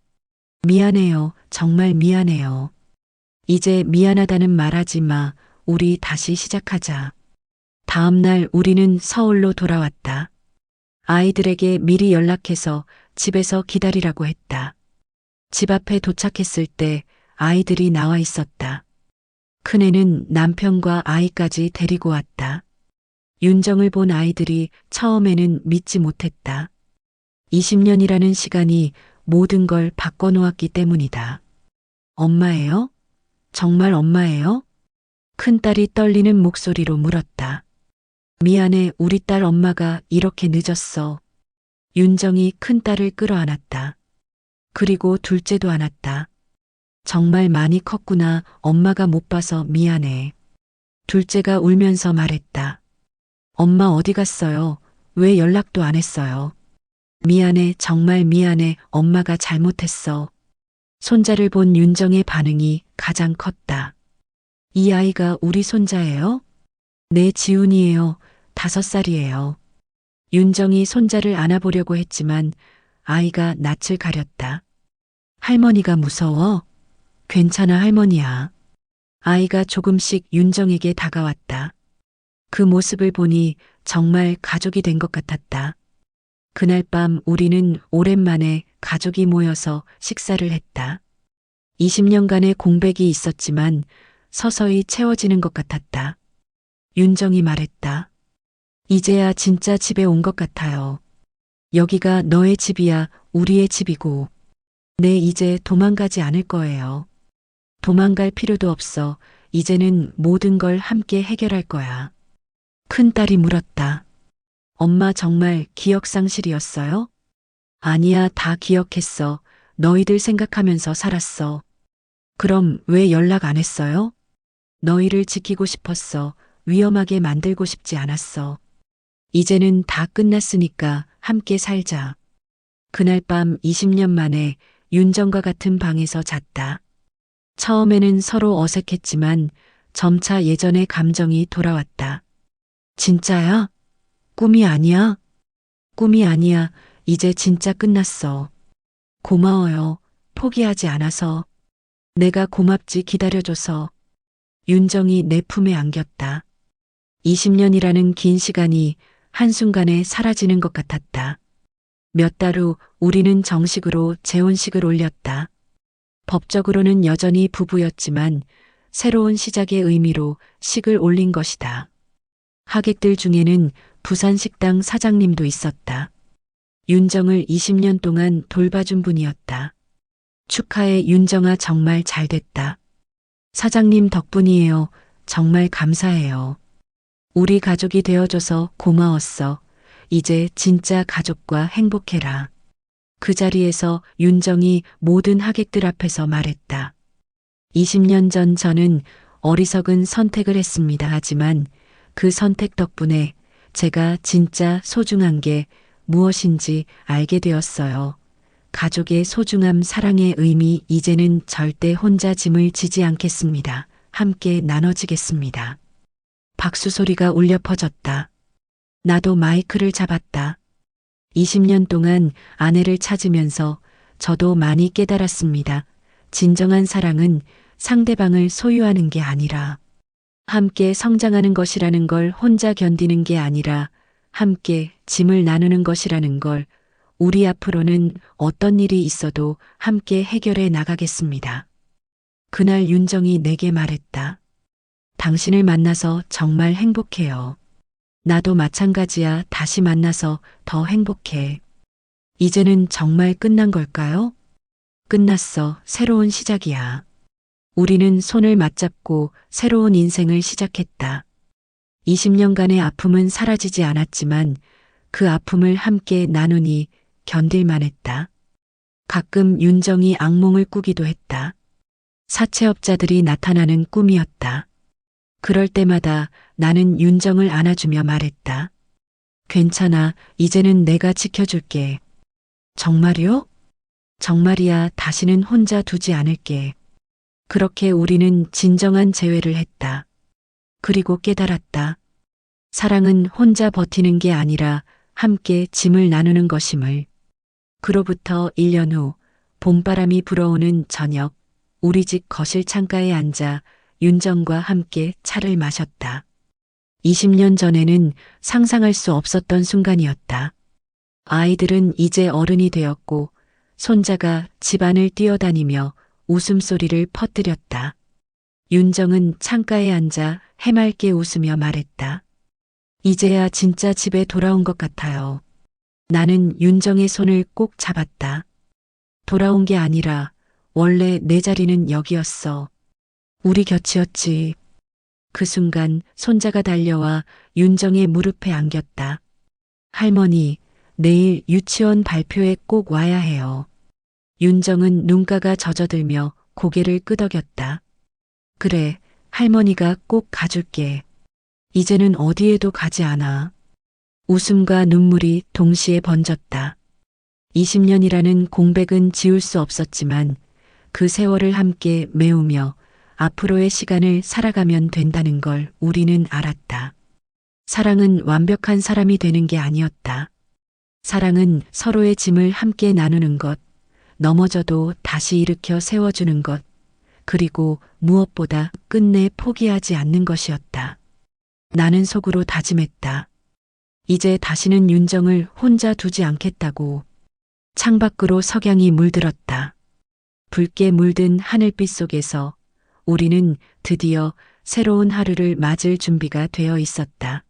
미안해요. 정말 미안해요. 이제 미안하다는 말하지 마. 우리 다시 시작하자. 다음 날 우리는 서울로 돌아왔다. 아이들에게 미리 연락해서 집에서 기다리라고 했다. 집 앞에 도착했을 때 아이들이 나와 있었다. 큰애는 남편과 아이까지 데리고 왔다. 윤정을 본 아이들이 처음에는 믿지 못했다. 20년이라는 시간이 모든 걸 바꿔놓았기 때문이다. 엄마예요? 정말 엄마예요? 큰딸이 떨리는 목소리로 물었다. 미안해, 우리 딸 엄마가 이렇게 늦었어. 윤정이 큰딸을 끌어안았다. 그리고 둘째도 안았다. 정말 많이 컸구나. 엄마가 못 봐서 미안해. 둘째가 울면서 말했다. 엄마 어디 갔어요? 왜 연락도 안 했어요? 미안해, 정말 미안해. 엄마가 잘못했어. 손자를 본 윤정의 반응이 가장 컸다. 이 아이가 우리 손자예요? 네, 지훈이에요. 5살이에요. 윤정이 손자를 안아보려고 했지만 아이가 낯을 가렸다. 할머니가 무서워? 괜찮아, 할머니야. 아이가 조금씩 윤정에게 다가왔다. 그 모습을 보니 정말 가족이 된 것 같았다. 그날 밤 우리는 오랜만에 가족이 모여서 식사를 했다. 20년간의 공백이 있었지만 서서히 채워지는 것 같았다. 윤정이 말했다. 이제야 진짜 집에 온 것 같아요. 여기가 너의 집이야, 우리의 집이고. 네, 이제 도망가지 않을 거예요. 도망갈 필요도 없어. 이제는 모든 걸 함께 해결할 거야. 큰딸이 물었다. 엄마 정말 기억상실이었어요? 아니야, 다 기억했어. 너희들 생각하면서 살았어. 그럼 왜 연락 안 했어요? 너희를 지키고 싶었어. 위험하게 만들고 싶지 않았어. 이제는 다 끝났으니까 함께 살자. 그날 밤 20년 만에 윤정과 같은 방에서 잤다. 처음에는 서로 어색했지만 점차 예전의 감정이 돌아왔다. 진짜야? 꿈이 아니야? 꿈이 아니야. 이제 진짜 끝났어. 고마워요. 포기하지 않아서. 내가 고맙지, 기다려줘서. 윤정이 내 품에 안겼다. 20년이라는 긴 시간이 한순간에 사라지는 것 같았다. 몇 달 후 우리는 정식으로 재혼식을 올렸다. 법적으로는 여전히 부부였지만 새로운 시작의 의미로 식을 올린 것이다. 하객들 중에는 부산 식당 사장님도 있었다. 윤정을 20년 동안 돌봐준 분이었다. 축하해, 윤정아, 정말 잘 됐다. 사장님 덕분이에요. 정말 감사해요. 우리 가족이 되어줘서 고마웠어. 이제 진짜 가족과 행복해라. 그 자리에서 윤정이 모든 하객들 앞에서 말했다. 20년 전 저는 어리석은 선택을 했습니다. 하지만 그 선택 덕분에 제가 진짜 소중한 게 무엇인지 알게 되었어요. 가족의 소중함, 사랑의 의미, 이제는 절대 혼자 짐을 지지 않겠습니다. 함께 나눠지겠습니다. 박수 소리가 울려 퍼졌다. 나도 마이크를 잡았다. 20년 동안 아내를 찾으면서 저도 많이 깨달았습니다. 진정한 사랑은 상대방을 소유하는 게 아니라 함께 성장하는 것이라는 걸, 혼자 견디는 게 아니라 함께 짐을 나누는 것이라는 걸. 우리 앞으로는 어떤 일이 있어도 함께 해결해 나가겠습니다. 그날 윤정이 내게 말했다. 당신을 만나서 정말 행복해요. 나도 마찬가지야. 다시 만나서 더 행복해. 이제는 정말 끝난 걸까요? 끝났어. 새로운 시작이야. 우리는 손을 맞잡고 새로운 인생을 시작했다. 20년간의 아픔은 사라지지 않았지만 그 아픔을 함께 나누니 견딜만 했다. 가끔 윤정이 악몽을 꾸기도 했다. 사채업자들이 나타나는 꿈이었다. 그럴 때마다 나는 윤정을 안아주며 말했다. 괜찮아. 이제는 내가 지켜줄게. 정말요? 정말이야. 다시는 혼자 두지 않을게. 그렇게 우리는 진정한 재회를 했다. 그리고 깨달았다. 사랑은 혼자 버티는 게 아니라 함께 짐을 나누는 것임을. 그로부터 1년 후 봄바람이 불어오는 저녁, 우리 집 거실 창가에 앉아 윤정과 함께 차를 마셨다. 20년 전에는 상상할 수 없었던 순간이었다. 아이들은 이제 어른이 되었고 손자가 집안을 뛰어다니며 웃음소리를 퍼뜨렸다. 윤정은 창가에 앉아 해맑게 웃으며 말했다. 이제야 진짜 집에 돌아온 것 같아요. 나는 윤정의 손을 꼭 잡았다. 돌아온 게 아니라 원래 내 자리는 여기였어. 우리 곁이었지. 그 순간 손자가 달려와 윤정의 무릎에 안겼다. 할머니, 내일 유치원 발표에 꼭 와야 해요. 윤정은 눈가가 젖어들며 고개를 끄덕였다. 그래, 할머니가 꼭 가줄게. 이제는 어디에도 가지 않아. 웃음과 눈물이 동시에 번졌다. 20년이라는 공백은 지울 수 없었지만 그 세월을 함께 메우며 앞으로의 시간을 살아가면 된다는 걸 우리는 알았다. 사랑은 완벽한 사람이 되는 게 아니었다. 사랑은 서로의 짐을 함께 나누는 것, 넘어져도 다시 일으켜 세워주는 것, 그리고 무엇보다 끝내 포기하지 않는 것이었다. 나는 속으로 다짐했다. 이제 다시는 윤정을 혼자 두지 않겠다고. 창밖으로 석양이 물들었다. 붉게 물든 하늘빛 속에서 우리는 드디어 새로운 하루를 맞을 준비가 되어 있었다.